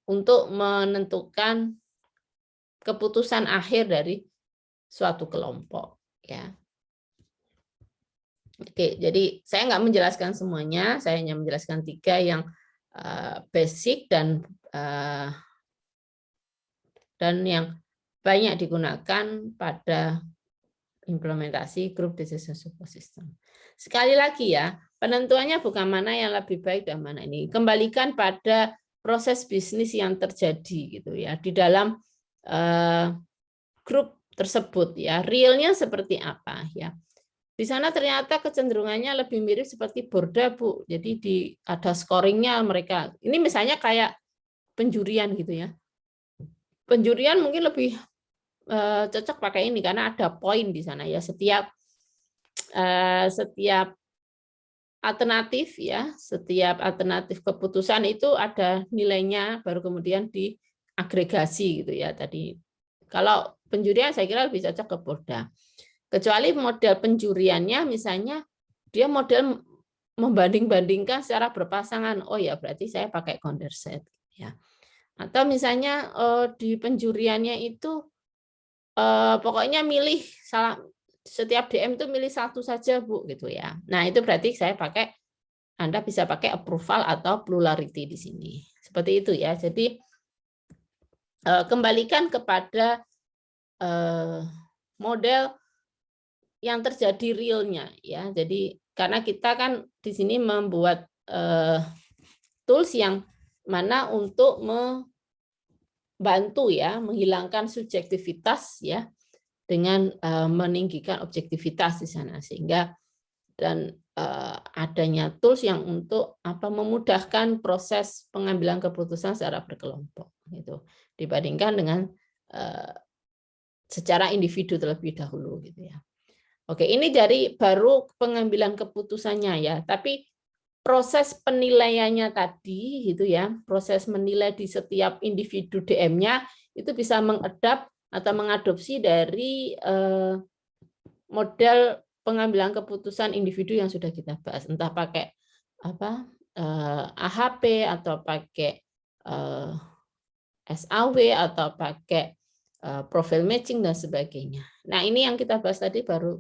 untuk menentukan keputusan akhir dari suatu kelompok ya. Oke, jadi saya nggak menjelaskan semuanya, saya hanya menjelaskan 3 yang basic dan yang banyak digunakan pada implementasi group decision support system. Sekali lagi ya, penentuannya bukan mana yang lebih baik dan mana ini. Kembalikan pada proses bisnis yang terjadi gitu ya di dalam grup tersebut ya, realnya seperti apa ya. Di sana ternyata kecenderungannya lebih mirip seperti Borda, Bu. Jadi ada scoringnya mereka. Ini misalnya kayak penjurian gitu ya. Penjurian mungkin lebih cocok pakai ini karena ada poin di sana ya. Setiap alternatif ya, setiap alternatif keputusan itu ada nilainya, baru kemudian diagregasi gitu ya tadi. Kalau penjurian saya kira lebih cocok ke Borda. Kecuali model penjuriannya misalnya dia model membanding-bandingkan secara berpasangan. Oh ya, berarti saya pakai Condorcet ya. Atau misalnya di penjuriannya itu pokoknya milih setiap DM itu milih satu saja, Bu, gitu ya. Nah, itu berarti Anda bisa pakai approval atau plurality di sini. Seperti itu ya. Jadi kembalikan kepada model yang terjadi realnya ya. Jadi karena kita kan di sini membuat tools yang mana untuk membantu ya menghilangkan subjektivitas ya dengan meninggikan objektivitas di sana, sehingga dan adanya tools yang untuk memudahkan proses pengambilan keputusan secara berkelompok gitu dibandingkan dengan secara individu terlebih dahulu gitu ya. Oke, ini dari baru pengambilan keputusannya ya, tapi proses penilaiannya tadi gitu ya, proses menilai di setiap individu DM-nya itu bisa mengadap atau mengadopsi dari model pengambilan keputusan individu yang sudah kita bahas, entah pakai AHP atau pakai SAW atau pakai profil matching dan sebagainya. Nah, ini yang kita bahas tadi baru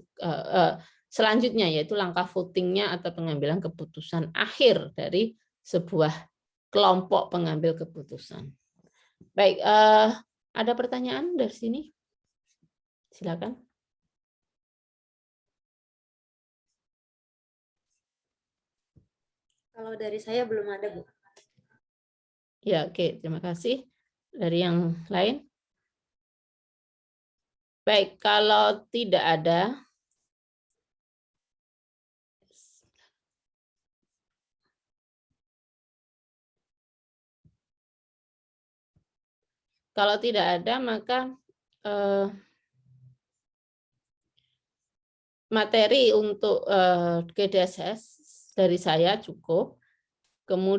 selanjutnya, yaitu langkah votingnya atau pengambilan keputusan akhir dari sebuah kelompok pengambil keputusan. Baik, ada pertanyaan dari sini? Silakan. Kalau dari saya belum ada, Bu. Ya, oke, terima kasih. Dari yang lain? Baik, kalau tidak ada, maka materi untuk GDSS dari saya cukup. Kemudian